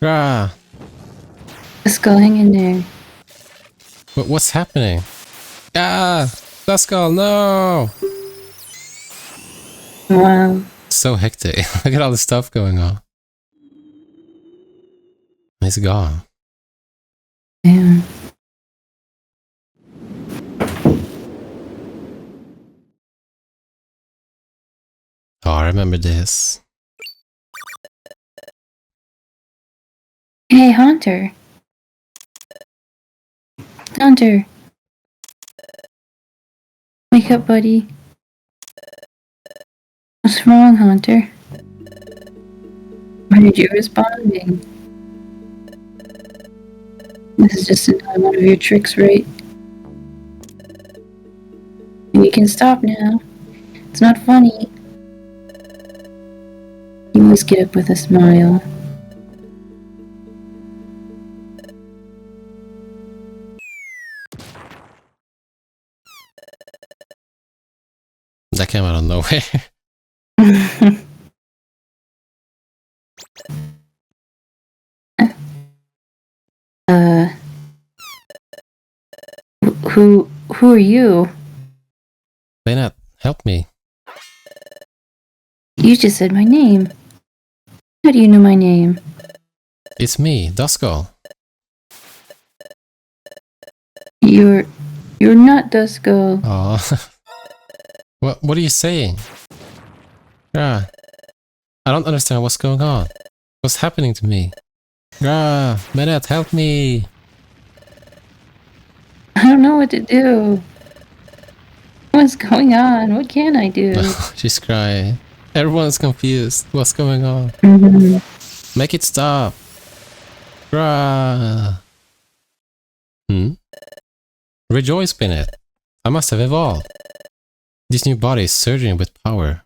Ah! Just go hang in there. What's happening? Ah! Duskull, no! Wow. So hectic. Look at all the stuff going on. He's gone. Yeah. Oh, I remember this. Hey, Hunter. Hunter. Wake up, buddy. What's wrong, Hunter? Why are you responding? This is just another one of your tricks, right? You can stop now. It's not funny. You always get up with a smile. That came out of nowhere. Who are you? Bayonet, help me. You just said my name. How do you know my name? It's me, Duskull. You're not Dusko. Aw. What are you saying? Ah, I don't understand what's going on. What's happening to me? Ah, Bayonet, help me. I don't know what to do. What's going on? What can I do? She's crying. Everyone's confused. What's going on? Make it stop. Rah. Rejoice, Bennett. I must have evolved. This new body is surging with power.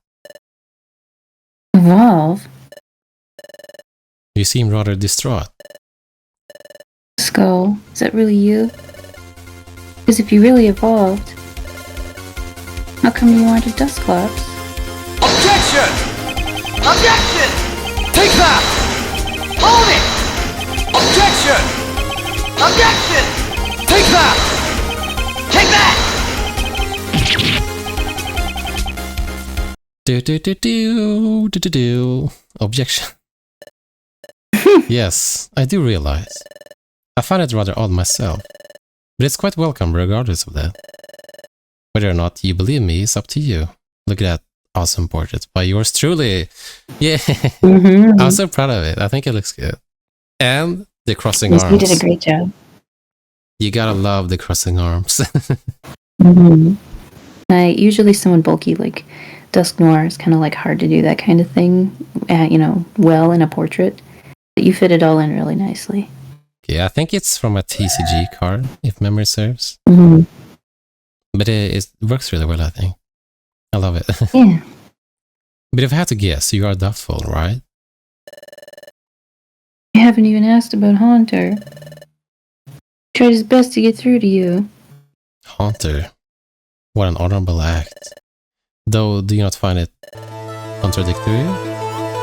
Evolve? You seem rather distraught. Skull, is that really you? Because if you really evolved, how come you aren't a Dusclops? Objection! Objection! Take that! Hold it! Objection! Objection! Take that! Take that! Do. Objection. Yes, I do realize. I find it rather odd myself, but it's quite welcome regardless of that. Whether or not you believe me is up to you. Look at that awesome portrait by yours truly. Yeah, I'm so proud of it. I think it looks good. And the crossing Yes, arms. you did a great job. You gotta love the crossing arms. Usually someone bulky like Dusk Noir is kind of like hard to do that kind of thing, well in a portrait. But you fit it all in really nicely. Yeah, I think it's from a TCG card, if memory serves. But it works really well, I think. I love it. Yeah. But if I had to guess, you are doubtful, right? You haven't even asked about Haunter. He tried his best to get through to you. Haunter. What an honorable act. Though, do you not find it contradictory?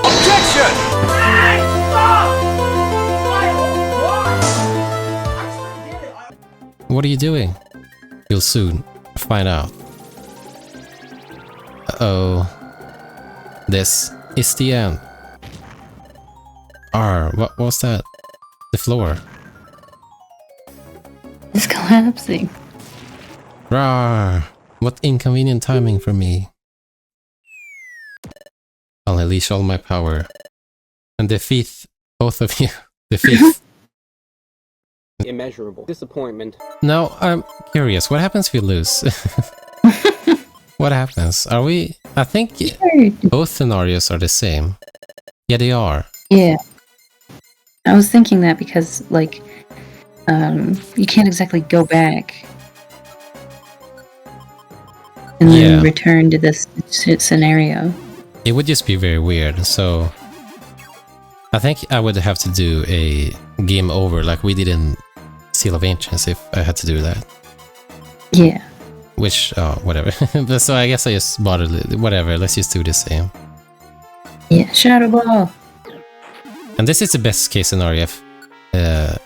Objection! What are you doing? You'll soon find out. Uh-oh. This is the end. What was that? The floor. It's collapsing. Rawr! What inconvenient timing for me. I'll unleash all my power and defeat both of you. Defeat. Immeasurable disappointment. Now, I'm curious, what happens if you lose? What happens? Are we... I think both scenarios are the same. Yeah, they are. Yeah. I was thinking that because, like, you can't exactly go back and then return to this scenario. It would just be very weird, so... I think I would have to do a game over like we did in Seal of Ancients if I had to do that. Yeah. Which, whatever. But so I guess I just bothered it. Whatever, let's just do the same. Yeah, Shadow Ball. And this is the best case scenario if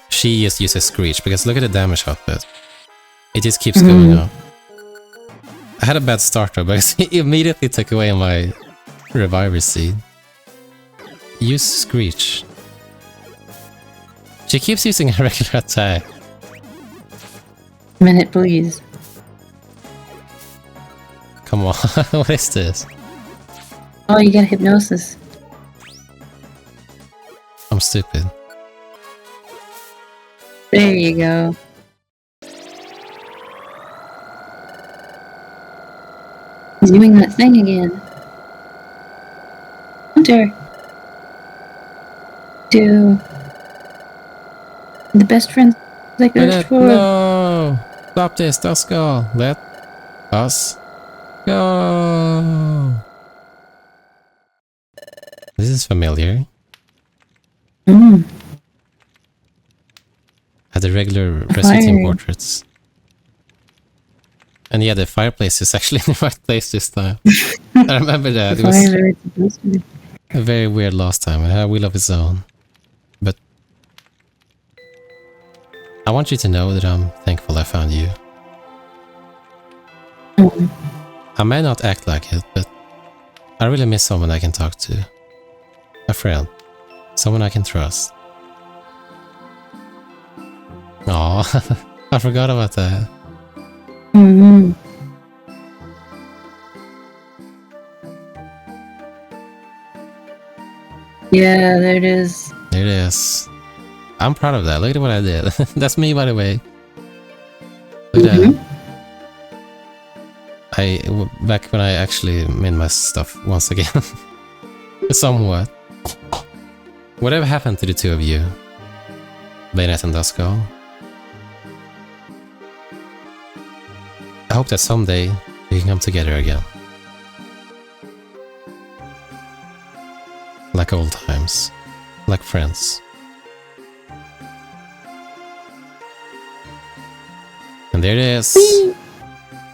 she just uses Screech, because look at the damage output. It just keeps going up. I had a bad start though, because he immediately took away my Reviver Seed. Use Screech. She keeps using a regular attack. Minute, please. Come on, what is this? Oh, you got hypnosis. I'm stupid. There you go. He's doing that thing again. Hunter. Do the best friends I searched for. No! Stop this, let's go. Let us go. This is familiar. At the regular Resident Evil portraits. And yeah, the fireplace is actually in the right place this time. I remember that. It was a very weird last time. It had a wheel of its own. But I want you to know that I'm thankful I found you. I may not act like it, but I really miss someone I can talk to. A friend. Someone I can trust. Aw, I forgot about that. Yeah, there it is. There it is. I'm proud of that. Look at what I did. That's me, by the way. Look at that. Back when I actually made my stuff once again. Somewhat. Whatever happened to the two of you? Bayonet and Dusko? I hope that someday we can come together again. Like old times. Like friends. And there it is.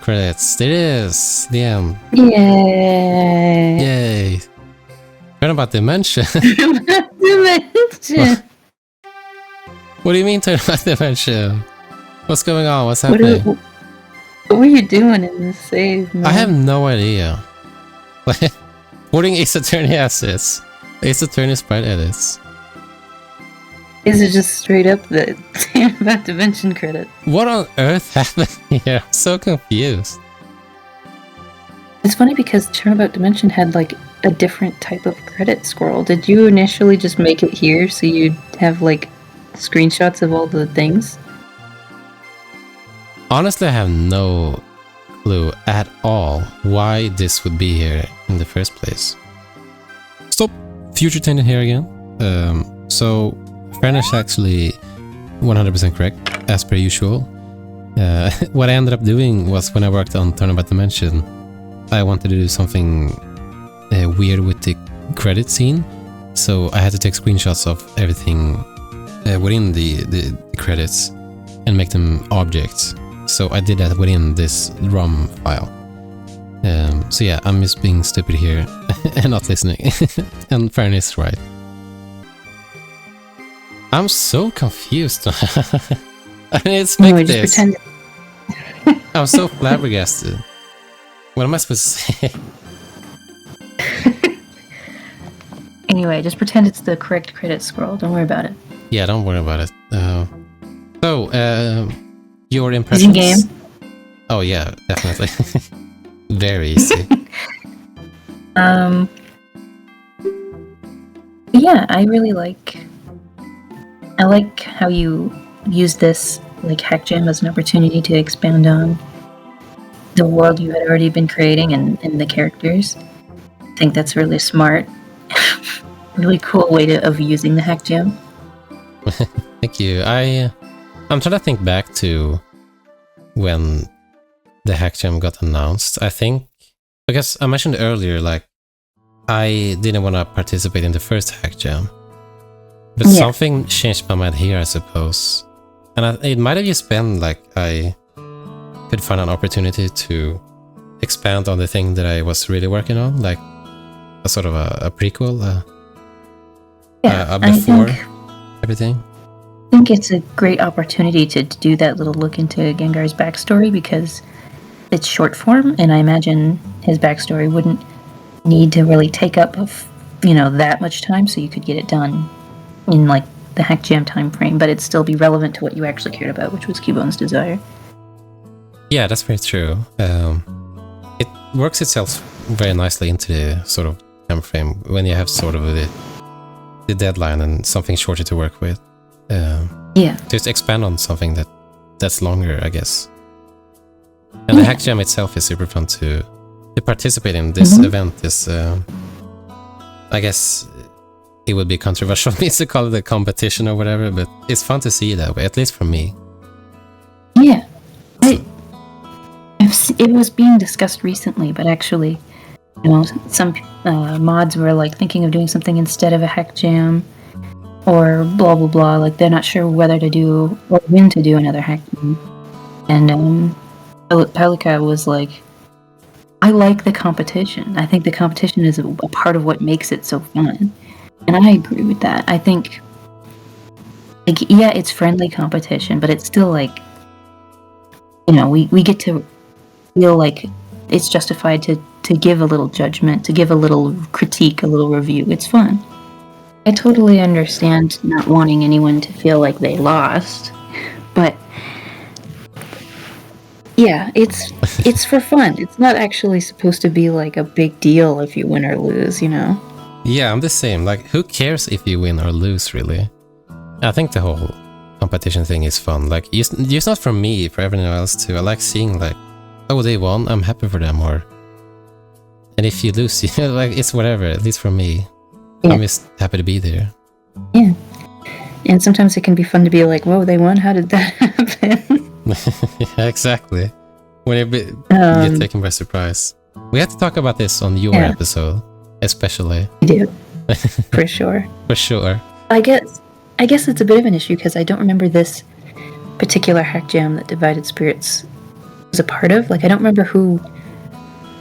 Credits. There it is. The end. Yay! Yay. Turnabout Dimension. Dimension. What do you mean Turnabout Dimension? What's going on? What's happening? What were you doing in this save, man? I have no idea. Porting Ace Attorney assets. Ace Attorney sprite edits. Is it just straight up the Turnabout Dimension credit? What on earth happened here? I'm so confused. It's funny because Turnabout Dimension had like a different type of credit scroll. Did you initially just make it here so you'd have like screenshots of all the things? Honestly, I have no clue at all why this would be here in the first place. Stop! Future Tainted here again. So, Faron is actually 100% correct, as per usual. What I ended up doing was when I worked on Turnabout Dimension, I wanted to do something weird with the credit scene, so I had to take screenshots of everything within the credits and make them objects. So I did that within this ROM file. So yeah, I'm just being stupid here and not listening. And Faron is right. I'm so confused. I mean, it's make this. I'm so flabbergasted. What am I supposed to say? Anyway, just pretend it's the correct credit scroll. Don't worry about it. Yeah, don't worry about it. Your impressions? Easy game. Oh yeah, definitely. Very easy. Yeah, I really like how you use this like hack gem as an opportunity to expand on the world you had already been creating and the characters. I think that's really smart. Really cool way of using the hack gem. Thank you. I'm trying to think back to when the hack gem got announced. I think because I mentioned earlier, like I didn't want to participate in the first hack gem, but something changed my mind here, I suppose. And it might have just been like I could find an opportunity to expand on the thing that I was really working on, like a sort of a prequel, before everything. I think it's a great opportunity to do that little look into Gengar's backstory because it's short form, and I imagine his backstory wouldn't need to really take up that much time, so you could get it done in like the hack jam time frame, but it'd still be relevant to what you actually cared about, which was Cubone's desire. Yeah, that's very true. It works itself very nicely into the sort of time frame when you have sort of the deadline and something shorter to work with. Just expand on something that's longer, I guess. And the hack jam itself is super fun to participate in. This event is I guess it would be controversial for me to call it a competition or whatever, but it's fun to see that way, at least for me. Yeah. It was being discussed recently, but actually, some mods were like thinking of doing something instead of a hack jam, or blah blah blah. Like they're not sure whether to do or when to do another hack jam. And Pelika was like, I like the competition. I think the competition is a part of what makes it so fun. And I agree with that. I think, like, yeah, it's friendly competition, but it's still like, we get to feel like it's justified to give a little judgment, to give a little critique, a little review. It's fun. I totally understand not wanting anyone to feel like they lost, but yeah, it's for fun. It's not actually supposed to be like a big deal if you win or lose, Yeah, I'm the same. Like, who cares if you win or lose, really? I think the whole competition thing is fun. Like, it's not for me, for everyone else too. I like seeing like, oh, they won, I'm happy for them, and if you lose, like, it's whatever, at least for me. Yeah. I'm just happy to be there. Yeah. And sometimes it can be fun to be like, whoa, they won? How did that happen? Yeah, exactly. When you get taken by surprise. We had to talk about this on your episode, especially. We do. For sure. For sure. I guess it's a bit of an issue because I don't remember this particular hack jam that Divided Spirits was a part of. Like, I don't remember who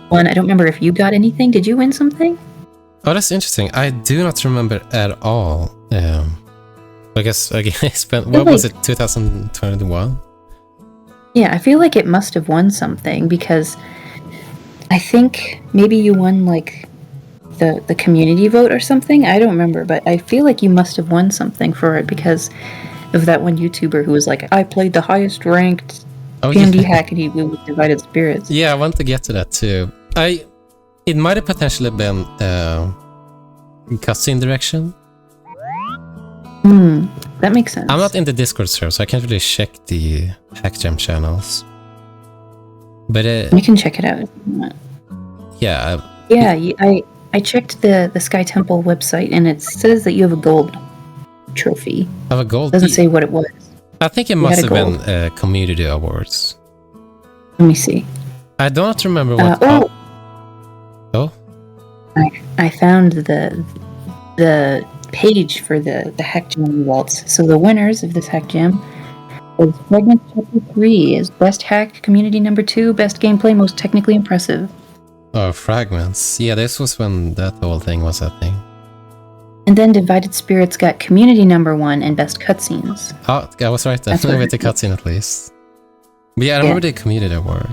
won. I don't remember if you got anything. Did you win something? Oh, that's interesting. I do not remember at all. I guess I spent, what was it, 2021? Yeah, I feel like it must have won something because I think maybe you won like the community vote or something. I don't remember, but I feel like you must have won something for it because of that one YouTuber who was like, I played the highest ranked PMD hack and he won with Divided Spirits. Yeah, I want to get to that too. It might have potentially been cutscene direction. That makes sense. I'm not in the Discord server, so I can't really check the hack jam channels. But you can check it out if you want. Yeah. I checked the Sky Temple website and it says that you have a gold trophy. I have a gold. It doesn't say what it was. I think it must have been community awards. Let me see. I don't remember what. I found the page for the hack jam results. So the winners of this hack jam was Fragment Chapter 3 is Best Hack, Community Number 2, Best Gameplay, Most Technically Impressive. Oh, Fragments. Yeah, this was when that whole thing was a thing. And then Divided Spirits got Community Number 1 and Best Cutscenes. Oh, I was right then. With the cutscene at least. But yeah, I remember the Community Award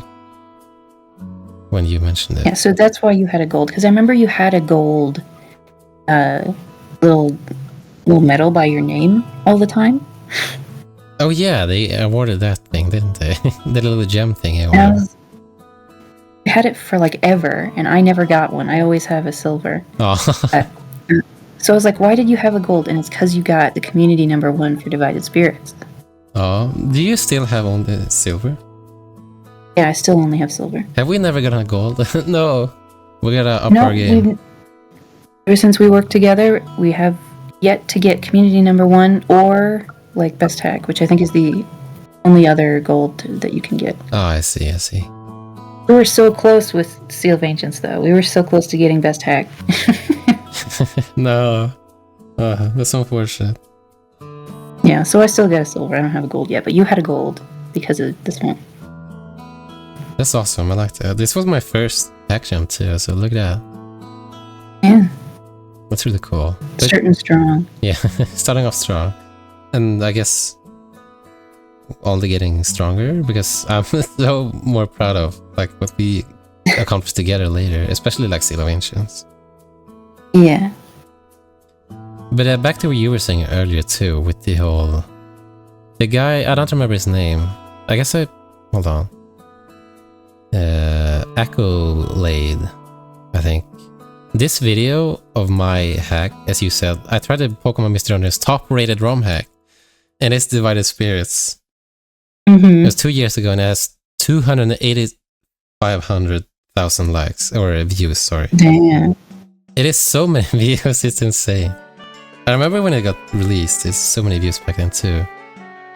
when you mentioned it. Yeah, so that's why you had a gold. Because I remember you had a gold little medal by your name all the time. Oh yeah, they awarded that thing, didn't they? The little gem thing. I had it for like ever, and I never got one. I always have a silver. Oh. So I was like, why did you have a gold? And it's because you got the Community Number 1 for Divided Spirits. Oh, do you still have only silver? Yeah, I still only have silver. Have we never gotten a gold? No, we gotta up our game. Ever since we worked together, we have yet to get Community Number 1 or like Best Hack, which I think is the only other gold that you can get. Oh, I see. We were so close with Seal of Ancients, though. We were so close to getting Best Hack. No. That's unfortunate. Yeah, so I still got a silver. I don't have a gold yet, but you had a gold because of this one. That's awesome. I like that. This was my first hack jam too, so look at that. Yeah. That's really cool. Starting strong. Yeah, starting off strong. And I guess only getting stronger because I'm so more proud of like what we accomplished together later, especially like Seal of Ancients. Yeah. But back to what you were saying earlier too, with the whole... The guy, I don't remember his name. I guess hold on. Accolade, I think. This video of my hack, as you said, I tried the Pokémon Mystery Dungeon's top-rated ROM hack, and it's Divided Spirits. It was 2 years ago, and it has 285,000 likes, or views, sorry. Damn. It is so many views, it's insane. I remember when it got released, it's so many views back then too.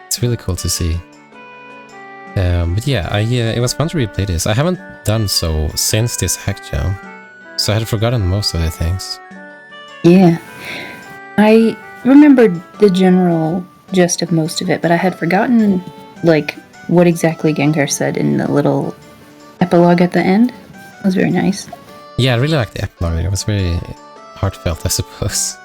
It's really cool to see. But yeah, it was fun to replay this. I haven't done so since this hack jam, so I had forgotten most of the things. Yeah. I remembered the general gist of most of it, but I had forgotten, like, what exactly Gengar said in the little epilogue at the end. It was very nice. Yeah, I really liked the epilogue. It was very heartfelt, I suppose.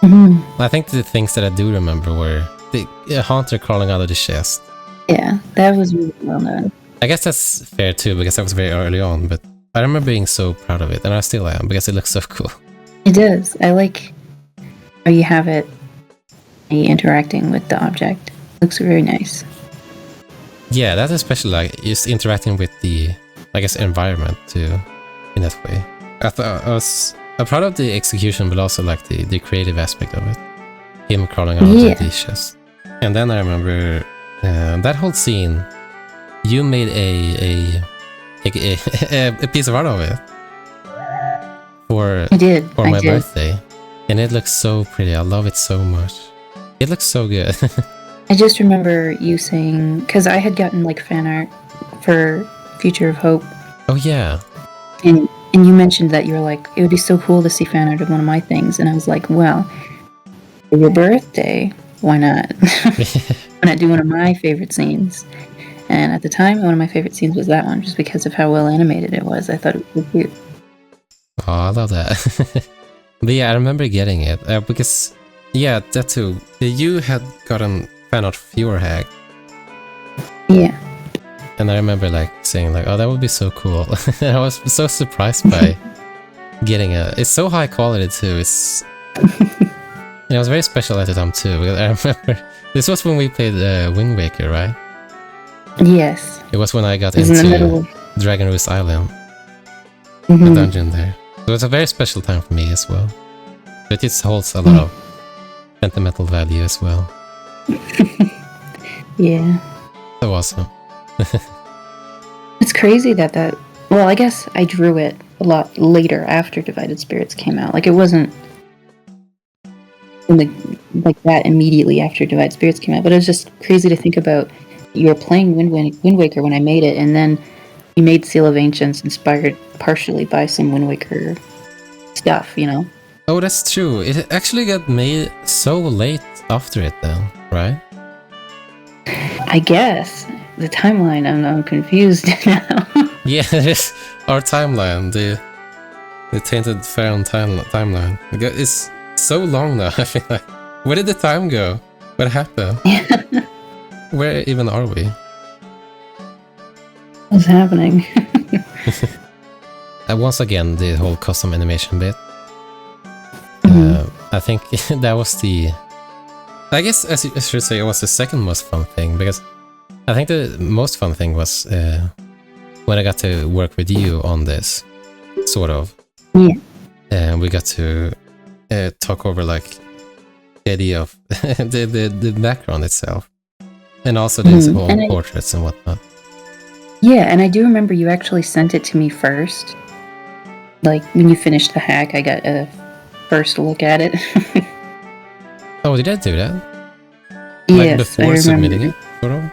Mm-hmm. I think the things that I do remember were the Haunter crawling out of the chest. Yeah, that was really well known. I guess that's fair too, because that was very early on, but I remember being so proud of it, and I still am, because it looks so cool. It does. I like how you have it interacting with the object. It looks very nice. Yeah, that especially, like, just interacting with the, I guess, environment too, in that way. I was proud of the execution, but also like the creative aspect of it. Him crawling out of the chest. And then I remember that whole scene. You made a piece of art of it for my birthday, and it looks so pretty. I love it so much. It looks so good. I just remember you saying, because I had gotten like fan art for Future of Hope. Oh yeah. And you mentioned that you were like, it would be so cool to see fan art of one of my things, and I was like, well, for your birthday, why not? Why not do one of my favorite scenes? And at the time, one of my favorite scenes was that one, just because of how well animated it was. I thought it was cute. Oh, I love that. But yeah, I remember getting it because, yeah, that too. You had gotten fan art for your hack. Yeah. And I remember like saying like, oh, that would be so cool. And I was so surprised by getting it. It's so high quality too. It's it was very special at the time too. Because I remember this was when we played Wind Waker, right? Yes. It was when I got into Dragon Roost Island, the dungeon there. So it's a very special time for me as well. But it holds a lot of sentimental value as well. Yeah. So awesome. It's crazy that well, I guess I drew it a lot later after Divided Spirits came out. Like, it wasn't like that immediately after Divided Spirits came out, but it was just crazy to think about. You were playing Wind Waker when I made it, and then you made Seal of Ancients inspired partially by some Wind Waker stuff, you know? Oh, that's true. It actually got made so late after it then, right? I guess. The timeline, I'm confused now. Yeah, there's our timeline, the Tainted Faron timeline. It's so long now, I feel like. Where did the time go? What happened? Where even are we? What's happening? Once again, the whole custom animation bit. I think that was the... I guess I should say it was the second most fun thing, because I think the most fun thing was when I got to work with you on this, sort of. Yeah. And we got to talk over like the idea of the background itself. And also these whole portraits and whatnot. Yeah, and I do remember you actually sent it to me first. Like, when you finished the hack, I got a first look at it. Oh, did I do that? Yes, like before submitting it, sort of?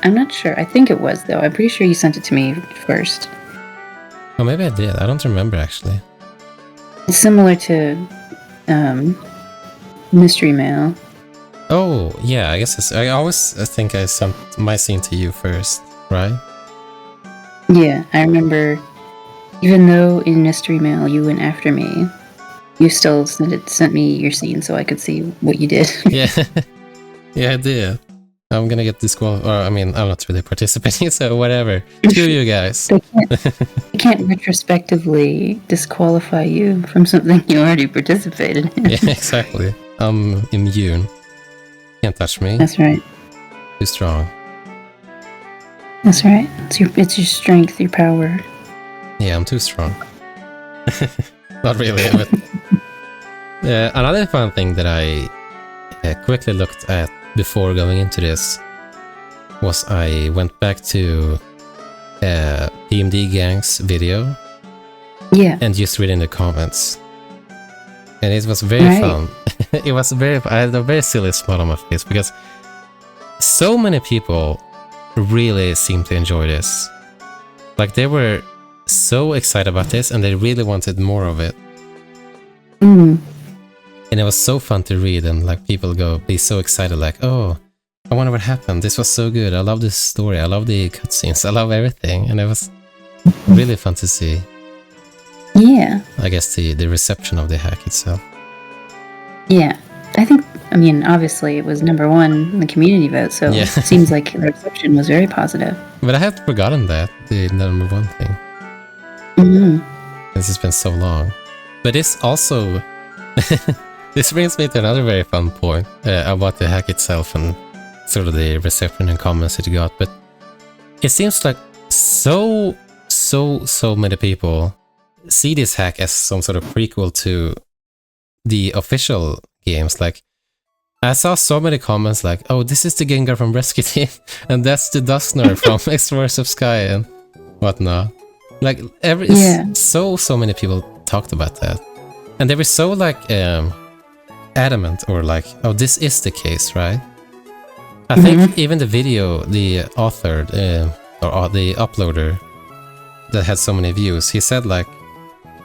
I'm not sure. I think it was, though. I'm pretty sure you sent it to me first. Oh, maybe I did. I don't remember, actually. It's similar to Mystery Mail. Oh, yeah, I guess I always think I sent my scene to you first, right? Yeah, I remember, even though in Mystery Mail you went after me, you still sent me your scene so I could see what you did. Yeah, yeah, I did. I'm gonna get disqualified, or I mean, I'm not really participating, so whatever. Screw you guys. They can't retrospectively disqualify you from something you already participated in. Yeah, exactly. I'm immune. Can't touch me. That's right. Too strong. That's right. It's your strength, your power. Yeah, I'm too strong. Not really, but... another fun thing that I quickly looked at before going into this was I went back to PMD Gang's video Yeah. and just reading the comments. And it was very Right. fun. It was I had a very silly smile on my face because so many people really seemed to enjoy this. Like they were so excited about this and they really wanted more of it. Mm. And it was so fun to read and like people be so excited like, oh, I wonder what happened. This was so good. I love this story. I love the cutscenes. I love everything. And it was really fun to see. Yeah. I guess the reception of the hack itself. Yeah. I mean, obviously it was number 1 in the community vote, so Yeah. it seems like the reception was very positive. But I had forgotten that, the number 1 thing. Mm-hmm. This has been so long. But this also... this brings me to another very fun point about the hack itself and sort of the reception and comments it got. But it seems like so many people see this hack as some sort of prequel to the official games. Like, I saw so many comments like, oh, this is the Gengar from Rescue Team, and that's the Dusknoir from Explorers of Sky and whatnot. Like, so many people talked about that. And they were so, like, adamant, or like, oh, this is the case, right? I think even the video, the author, or the uploader that had so many views, he said like,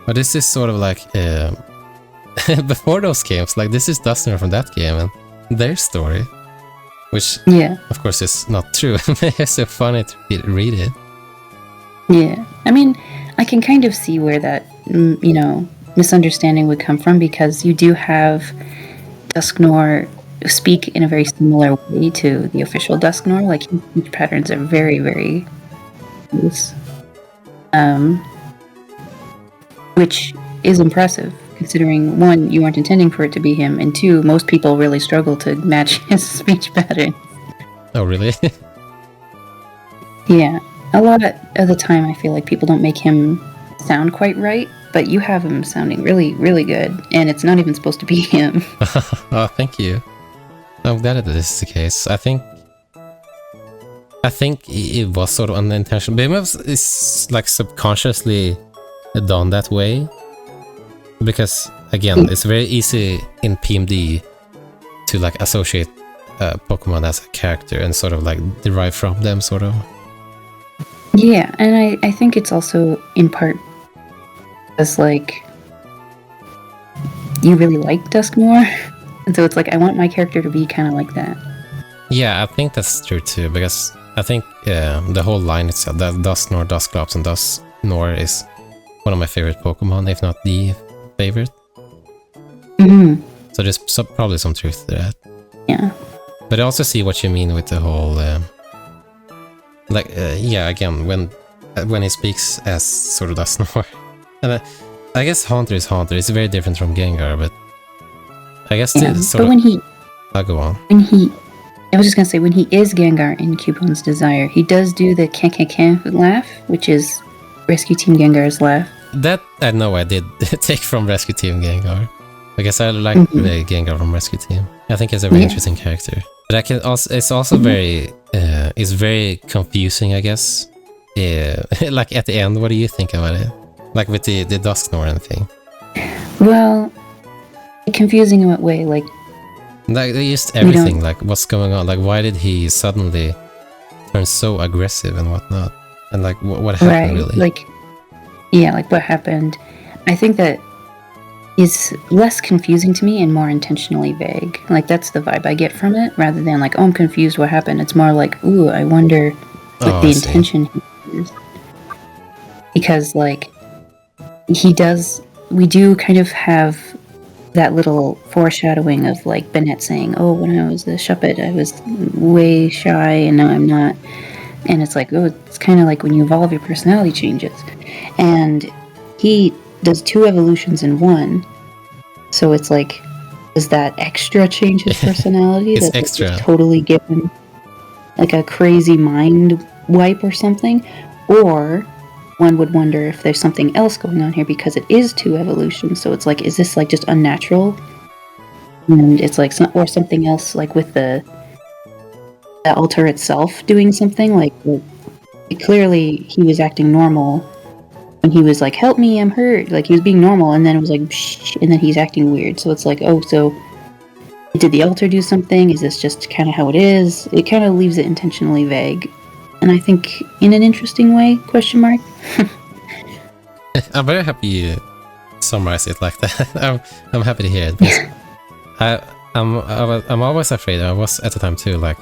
oh, this is sort of like, before those games, like, this is Dusknoir from that game and their story. Which, of course, is not true. It's so funny to read it. Yeah. I mean, I can kind of see where that, misunderstanding would come from, because you do have Dusknoir speak in a very similar way to the official Dusknoir. Like, his speech patterns are very, very loose. Which is impressive, considering 1, you weren't intending for it to be him, and 2, most people really struggle to match his speech pattern. Oh, really? Yeah. A lot of the time, I feel like people don't make him sound quite right, but you have him sounding really, really good, and it's not even supposed to be him. Oh, thank you. I'm glad that this is the case. I think it was sort of unintentional. Maybe it's like subconsciously done that way. Because, again, it's very easy in PMD to like associate Pokemon as a character and sort of like derive from them, sort of. Yeah, and I think it's also in part because, like, you really like Dusknoir, and so it's like, I want my character to be kind of like that. Yeah, I think that's true too, because I think the whole line itself, that Dusknoir, Dusclops, and Dusknoir is one of my favorite Pokemon, if not the favorite. Mm-hmm. So there's probably some truth to that. Yeah. But I also see what you mean with the whole... again, when he speaks as sort of Dusknoir. And I guess Haunter is Haunter. It's very different from Gengar, but I guess but when he... I'll go on. I was just gonna say, when he is Gengar in Cubone's Desire, he does do the can laugh, which is Rescue Team Gengar's laugh. That I know I did take from Rescue Team Gengar. I guess I like the Gengar from Rescue Team. I think he's a very interesting character. But I can also, it's also it's very confusing, I guess. Like at the end, what do you think about it? Like with the Dusknoir and thing. Well, confusing in what way? Like just everything, like what's going on? Like why did he suddenly turn so aggressive and whatnot? And like what happened really? Like what happened? I think that is less confusing to me and more intentionally vague. Like that's the vibe I get from it, rather than like, oh, I'm confused, what happened? It's more like, ooh, I wonder what the intention is. Because like we do kind of have that little foreshadowing of like Bennett saying, oh, when I was the Shuppet, I was way shy and now I'm not. And it's like, oh, it's kind of like when you evolve, your personality changes. And he does 2 evolutions in 1. So it's like, does that extra change his personality? It's that's extra. Just totally given like a crazy mind wipe or something? Or one would wonder if there's something else going on here, because it is 2 evolutions. So it's like, is this like just unnatural? And it's like, or something else, like with the altar itself doing something, like clearly he was acting normal when he was like, "Help me, I'm hurt," like he was being normal, and then it was like, Psh, and then he's acting weird. So it's like, oh, so did the altar do something? Is this just kind of how it is? It kind of leaves it intentionally vague, and I think in an interesting way? Question mark. I'm very happy you summarized it like that. I'm happy to hear it. Because I'm always afraid. I was at the time too. Like,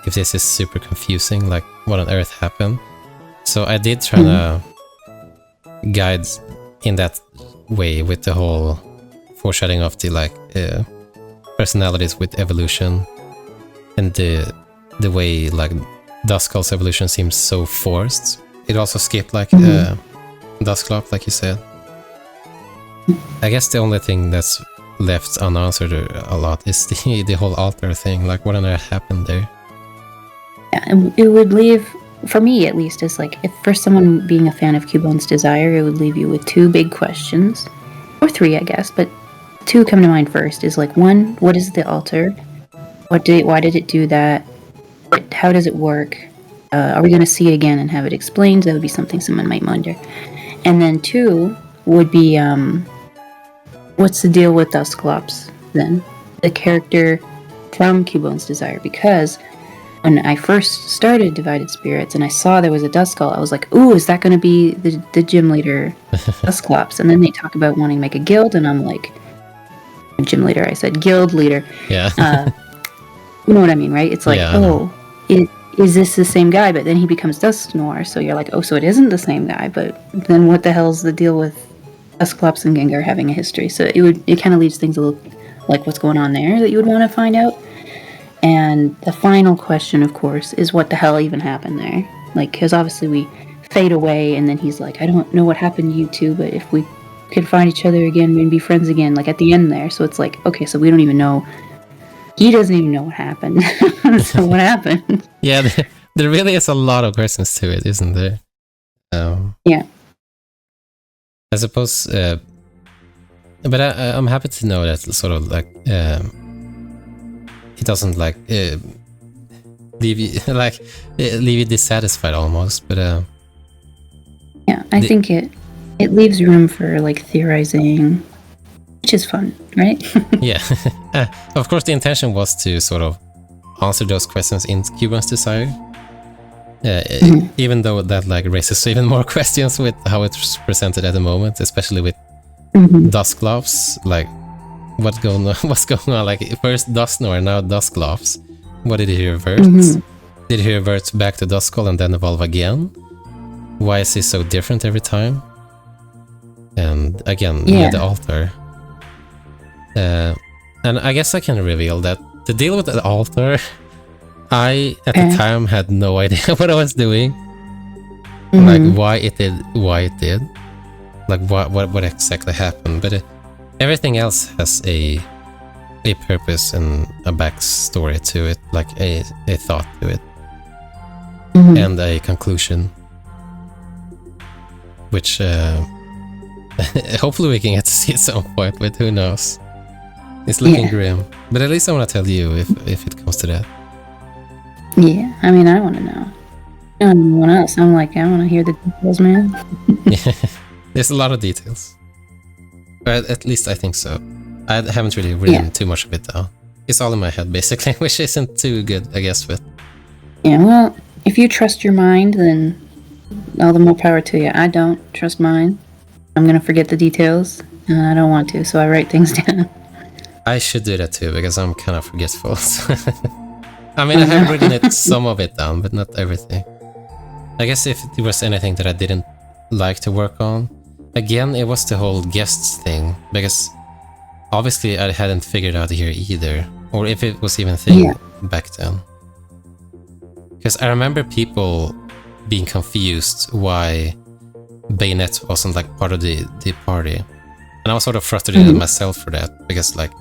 if this is super confusing, like what on earth happened? So I did try to guide in that way with the whole foreshadowing of the like personalities with evolution, and the way like Duskull's evolution seems so forced. It also skipped like Dusclops, like you said. I guess the only thing that's left unanswered a lot is the whole altar thing. Like, what on earth happened there? Yeah, and it would leave, for me at least, is like, if for someone being a fan of Cubone's Desire, it would leave you with two big questions, or three, I guess, but two come to mind first. Is like, one, what is the altar? Why did it do that? How does it work? Are we going to see it again and have it explained? That would be something someone might wonder. And then two would be, what's the deal with Dusclops then? The character from Cubone's Desire, because when I first started Divided Spirits and I saw there was a Duskull, I was like, ooh, is that going to be the gym leader Dusclops? And then they talk about wanting to make a guild, and I'm like, gym leader, I said guild leader. Yeah. You know what I mean, right? It's like, yeah, is this the same guy? But then he becomes Dusk Noir, so you're like, oh, so it isn't the same guy, but then what the hell's the deal with Dusclops and Gengar having a history? So it kind of leaves things a little like what's going on there that you would want to find out. And the final question, of course, is what the hell even happened there? Like, because obviously we fade away, and then he's like, I don't know what happened to you two, but if we could find each other again, we'd be friends again, like at the end there. So it's like, okay, so we don't even know. He doesn't even know what happened. So what happened? Yeah, there really is a lot of questions to it, isn't there? Yeah. I suppose, but I'm happy to know that sort of like it doesn't like leave you like leave you dissatisfied almost. But yeah, I think it leaves room for like theorizing, which is fun, right? Yeah, of course the intention was to sort of answer those questions in Cubone's Desire. Even though that like raises even more questions with how it's presented at the moment, especially with Dusclops, like what's going on? Like first Dusknoir, now Dusclops. What did he revert? Did he revert back to Duskull and then evolve again? Why is he so different every time? And again, the altar. And I guess I can reveal that the deal with the altar, I at the time had no idea what I was doing. Like why it did, like what exactly happened. But everything else has a purpose and a backstory to it, like a thought to it, and a conclusion, which hopefully we can get to see at some point. But who knows? It's looking grim. But at least I want to tell you if it comes to that. Yeah, I mean, I want to know. I don't know anyone else. I'm like, I want to hear the details, man. Yeah, there's a lot of details. But at least I think so. I haven't really written too much of it down. It's all in my head, basically, which isn't too good, I guess, but... Yeah, well, if you trust your mind, then all the more power to you. I don't trust mine. I'm going to forget the details, and I don't want to, so I write things down. I should do that too, because I'm kind of forgetful. I mean, I have written some of it down, but not everything. I guess if there was anything that I didn't like to work on, again, it was the whole guests thing, because obviously I hadn't figured out here either, or if it was even a thing back then. Because I remember people being confused why Bayonet wasn't like part of the party. And I was sort of frustrated at myself for that, because like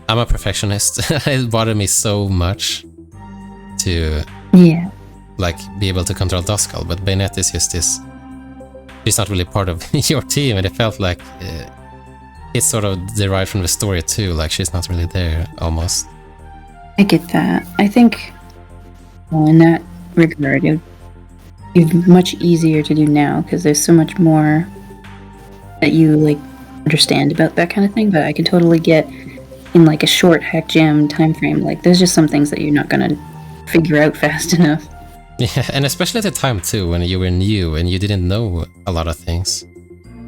I'm a perfectionist. It bothered me so much to like be able to control Duskull, but Bayonet is just this. She's not really part of your team, and it felt like it's sort of derived from the story too. Like she's not really there, almost. I get that. I think, well, in that regard, it's much easier to do now because there's so much more that you like understand about that kind of thing. But I can totally get in like a short hack jam time frame. Like there's just some things that you're not gonna figure out fast enough. Yeah, and especially at the time too, when you were new and you didn't know a lot of things.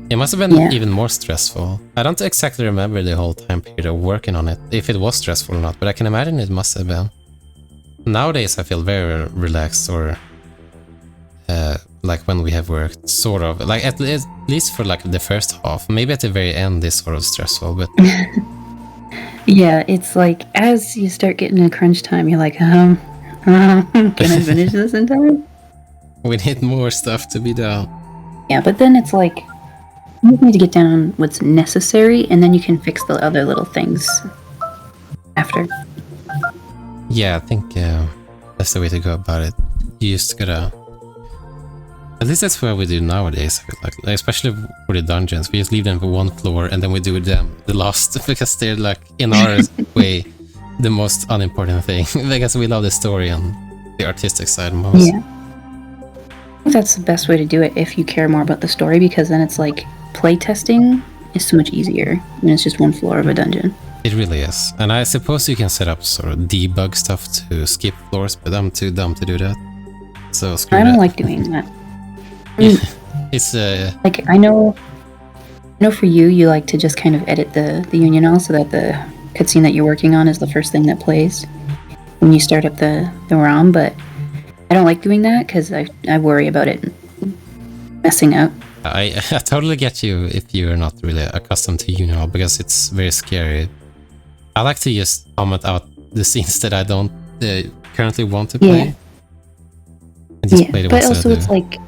It must have been even more stressful. I don't exactly remember the whole time period of working on it, if it was stressful or not, but I can imagine it must have been. Nowadays I feel very relaxed, or like when we have worked, sort of. Like at least for like the first half. Maybe at the very end is sort of stressful, but... Yeah, it's like as you start getting a crunch time, you're like, can I finish this in time? We need more stuff to be done. Yeah, but then it's like, you need to get down what's necessary, and then you can fix the other little things after. Yeah, I think that's the way to go about it. You just gotta... At least that's what we do nowadays, I feel like. Especially for the dungeons. We just leave them for one floor, and then we do them the last, because they're like, in our way, the most unimportant thing. Because we love the story and the artistic side most. Yeah. I think that's the best way to do it if you care more about the story, because then it's like, playtesting is so much easier when it's just one floor of a dungeon. It really is. And I suppose you can set up sort of debug stuff to skip floors, but I'm too dumb to do that. So screw I don't that. like doing that. It's like I know for you like to just kind of edit the union all so that the cutscene that you're working on is the first thing that plays when you start up the ROM, but I don't like doing that because I worry about it messing up. I totally get you if you're not really accustomed to Union, because it's very scary. I like to just comment out the scenes that I don't currently want to play. And just play the but ones also that I do. it's like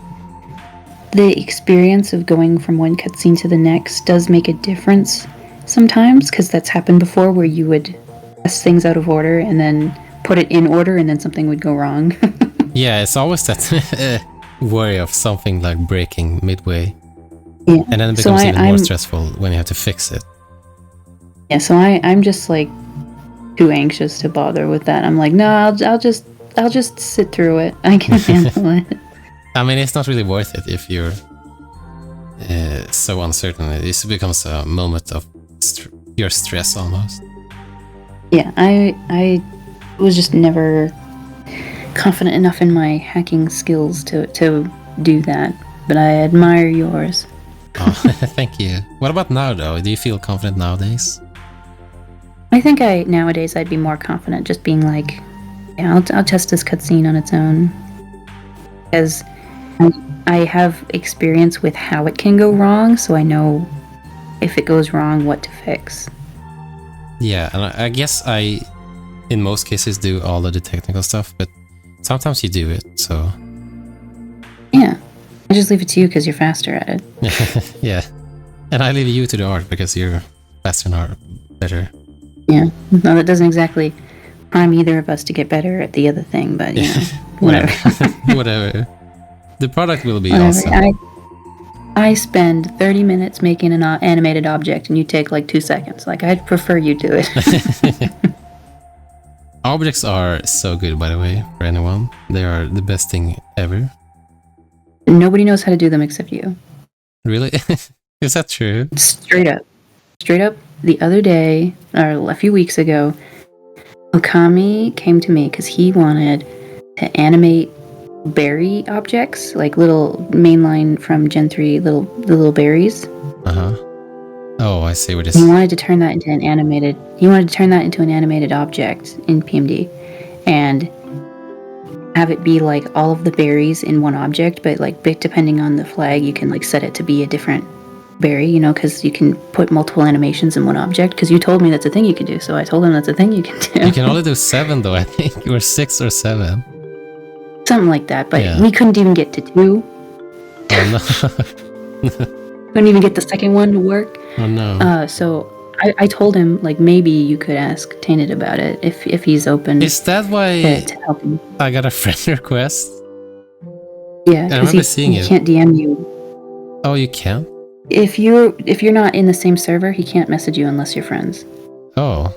the experience of going from one cutscene to the next does make a difference sometimes, because that's happened before where you would test things out of order and then put it in order and then something would go wrong. Yeah, it's always that worry of something like breaking midway. Yeah. And then it becomes even more stressful when you have to fix it. Yeah, so I'm just like too anxious to bother with that. I'm like, no, I'll just sit through it. I can handle it. I mean, it's not really worth it if you're so uncertain. It just becomes a moment of your stress almost. Yeah, I was just never confident enough in my hacking skills to do that, but I admire yours. Oh, thank you. What about now, though? Do you feel confident nowadays? I think nowadays I'd be more confident just being like, yeah, I'll test this cutscene on its own, because I have experience with how it can go wrong, so I know if it goes wrong, what to fix. Yeah, and I guess I, in most cases, do all of the technical stuff, but sometimes you do it, so... Yeah, I just leave it to you because you're faster at it. Yeah, and I leave you to the art because you're faster and art better. Yeah, no, that doesn't exactly prime either of us to get better at the other thing, but you know, whatever. Whatever. The product will be Whatever. awesome. I spend 30 minutes making an animated object and you take like 2 seconds. Like, I'd prefer you do it. Objects are so good, by the way, for anyone. They are the best thing ever. Nobody knows how to do them except you. Really? Is that true? Straight up, the other day, or a few weeks ago, Okami came to me because he wanted to animate berry objects, like little mainline from Gen 3, the little berries. Uh-huh. Oh, I see what it He is. wanted to turn that into an animated object in PMD and have it be like all of the berries in one object, but like depending on the flag, you can like set it to be a different berry, you know, because you can put multiple animations in one object, because you told me that's a thing you can do, so I told him that's a thing you can do. You can only do 7 though, I think, or 6 or 7. Something like that, but Yeah. we couldn't even get to 2. Oh no. Couldn't even get the second one to work. Oh no. So I told him, like, maybe you could ask Tainted about it if he's open Is that why to help him. I got a friend request? Yeah, I because remember seeing he it. can't DM you. Oh, you can? If you're not in the same server, he can't message you unless you're friends. Oh.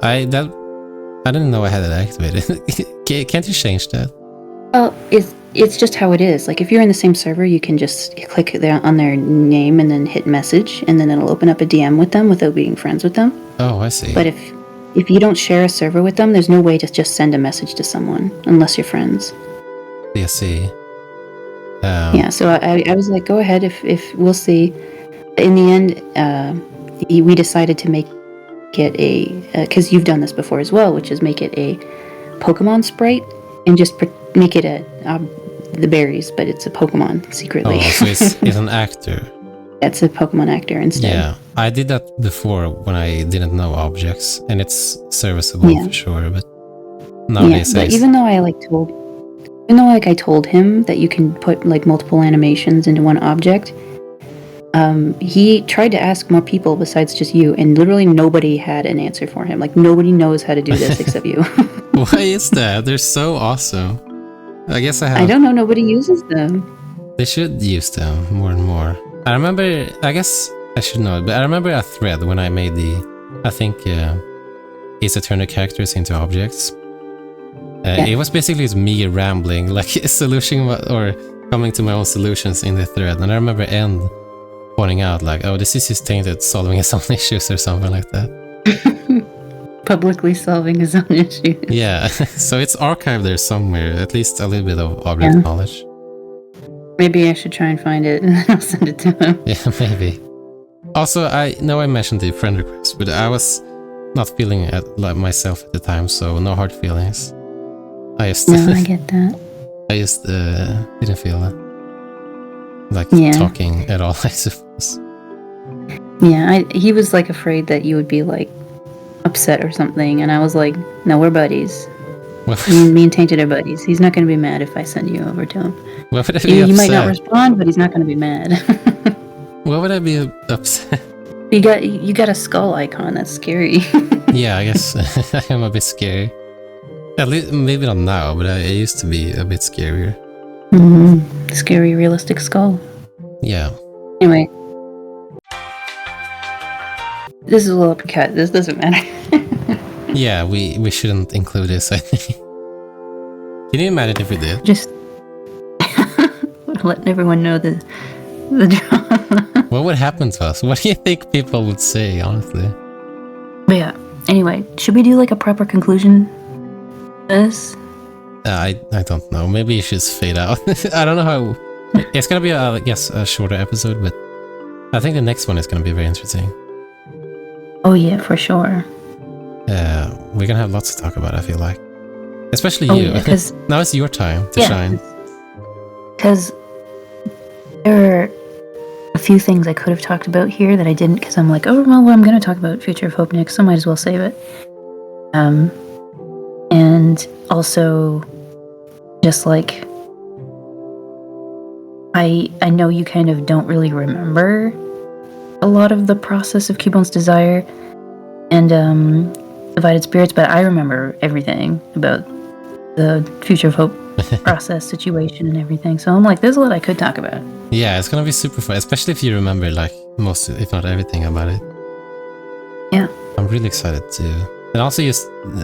I didn't know I had it activated. Can't you change that? Well, it's just how it is. Like if you're in the same server, you can just click on their name and then hit message, and then it'll open up a DM with them without being friends with them. Oh, I see. But if you don't share a server with them, there's no way to just send a message to someone unless you're friends. I see. Yeah, so I was like, go ahead, if we'll see. In the end, we decided to make it because you've done this before as well, which is make it a Pokemon sprite and just make it the berries, but it's a Pokemon secretly. Oh, so it's an actor. It's a Pokemon actor instead. Yeah, I did that before when I didn't know objects, and it's serviceable for sure. But nowadays, but even though I told him that you can put like multiple animations into one object, he tried to ask more people besides just you, and literally nobody had an answer for him. Like nobody knows how to do this except you. Why is that? They're so awesome. I guess I don't know. Nobody uses them. They should use them more and more. I remember. I guess I should know, but I remember a thread when I made I think Ace Attorney characters into objects. It was basically me rambling, like solution or coming to my own solutions in the thread, and I remember End pointing out like, "Oh, this is just Tainted solving his own issues or something like that." Publicly solving his own issues. Yeah, so it's archived there somewhere. At least a little bit of object knowledge. Maybe I should try and find it and then I'll send it to him. Yeah, maybe. Also, I know I mentioned the friend request, but I was not feeling like myself at the time, so no hard feelings. I get that. I just didn't feel like talking at all, I suppose. Yeah, he was like afraid that you would be like upset or something, and I was like, no, we're buddies. Me and Tainted are buddies. He's not going to be mad if I send you over to him. What would I be upset? You might not respond, but he's not going to be mad. What would I be upset? You got a skull icon. That's scary. Yeah, I guess I am a bit scary. At least maybe not now, but I used to be a bit scarier. Mm-hmm. Scary, realistic skull. Yeah. Anyway, this is a little cut. This doesn't matter. Yeah, we shouldn't include this, I think. Can you imagine if we did? Just letting everyone know the drama. What would happen to us? What do you think people would say, honestly? But yeah, anyway, should we do like a proper conclusion to this? I don't know. Maybe you should just fade out. I don't know how... It's gonna be, I guess, a shorter episode, but I think the next one is gonna be very interesting. Oh yeah, for sure. We're gonna have lots to talk about, I feel like. Especially you. Yeah, now it's your time to shine. Because there are a few things I could have talked about here that I didn't, because I'm like, oh, well, I'm going to talk about Future of Hope next, so I might as well save it. And also, just like, I know you kind of don't really remember a lot of the process of Cubone's Desire and Divided Spirits, but I remember everything about the Future of Hope process situation and everything. So I'm like, there's a lot I could talk about. Yeah, it's gonna be super fun, especially if you remember like most, if not everything about it. Yeah. I'm really excited too. And also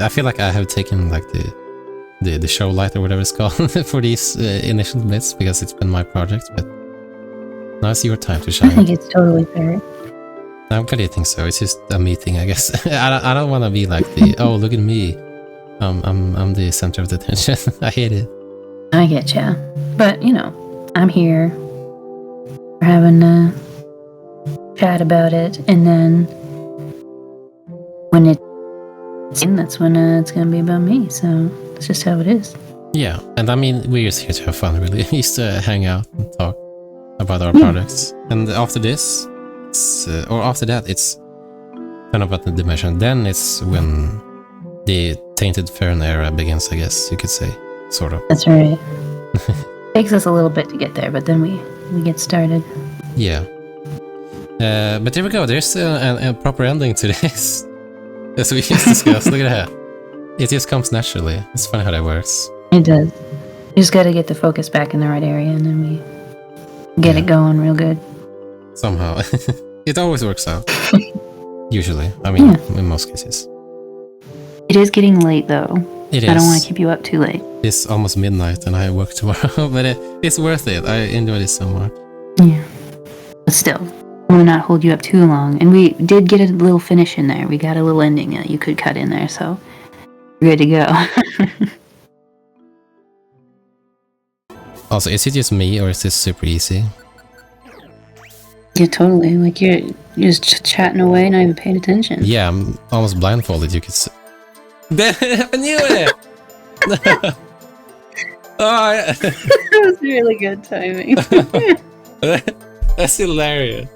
I feel like I have taken like the show light or whatever it's called for these initial bits because it's been my project, but now it's your time to shine. I think it's totally fair. I'm glad you think so. It's just a meeting, I guess. I don't want to be like oh, look at me. I'm the center of the attention. I hate it. I get ya. But, you know, I'm here. We're having a chat about it, and then when it's in, that's when it's going to be about me, so that's just how it is. Yeah, and I mean, we're just here to have fun, really. Just to hang out and talk about our projects. And after this, after that, it's Turnabout Dimension. Then it's when the Tainted Faron era begins, I guess you could say, sort of. That's right. Takes us a little bit to get there, but then we get started. Yeah. But there we go. There's a proper ending to this, as we just discussed. Look at that. It just comes naturally. It's funny how that works. It does. You just got to get the focus back in the right area, and then we get it going real good. Somehow. It always works out. Usually. I mean, in most cases. It is getting late, though. It I don't want is. to keep you up too late. It's almost midnight and I work tomorrow, but it's worth it. I enjoyed it so much. Yeah. But still, I want to not hold you up too long. And we did get a little finish in there. We got a little ending that you could cut in there, so we're good to go. Also, is it just me or is this super easy? Yeah, totally. Like, you're just chatting away, not even paying attention. Yeah, I'm almost blindfolded, you could say. I knew it! Oh, yeah. That was really good timing. That's hilarious.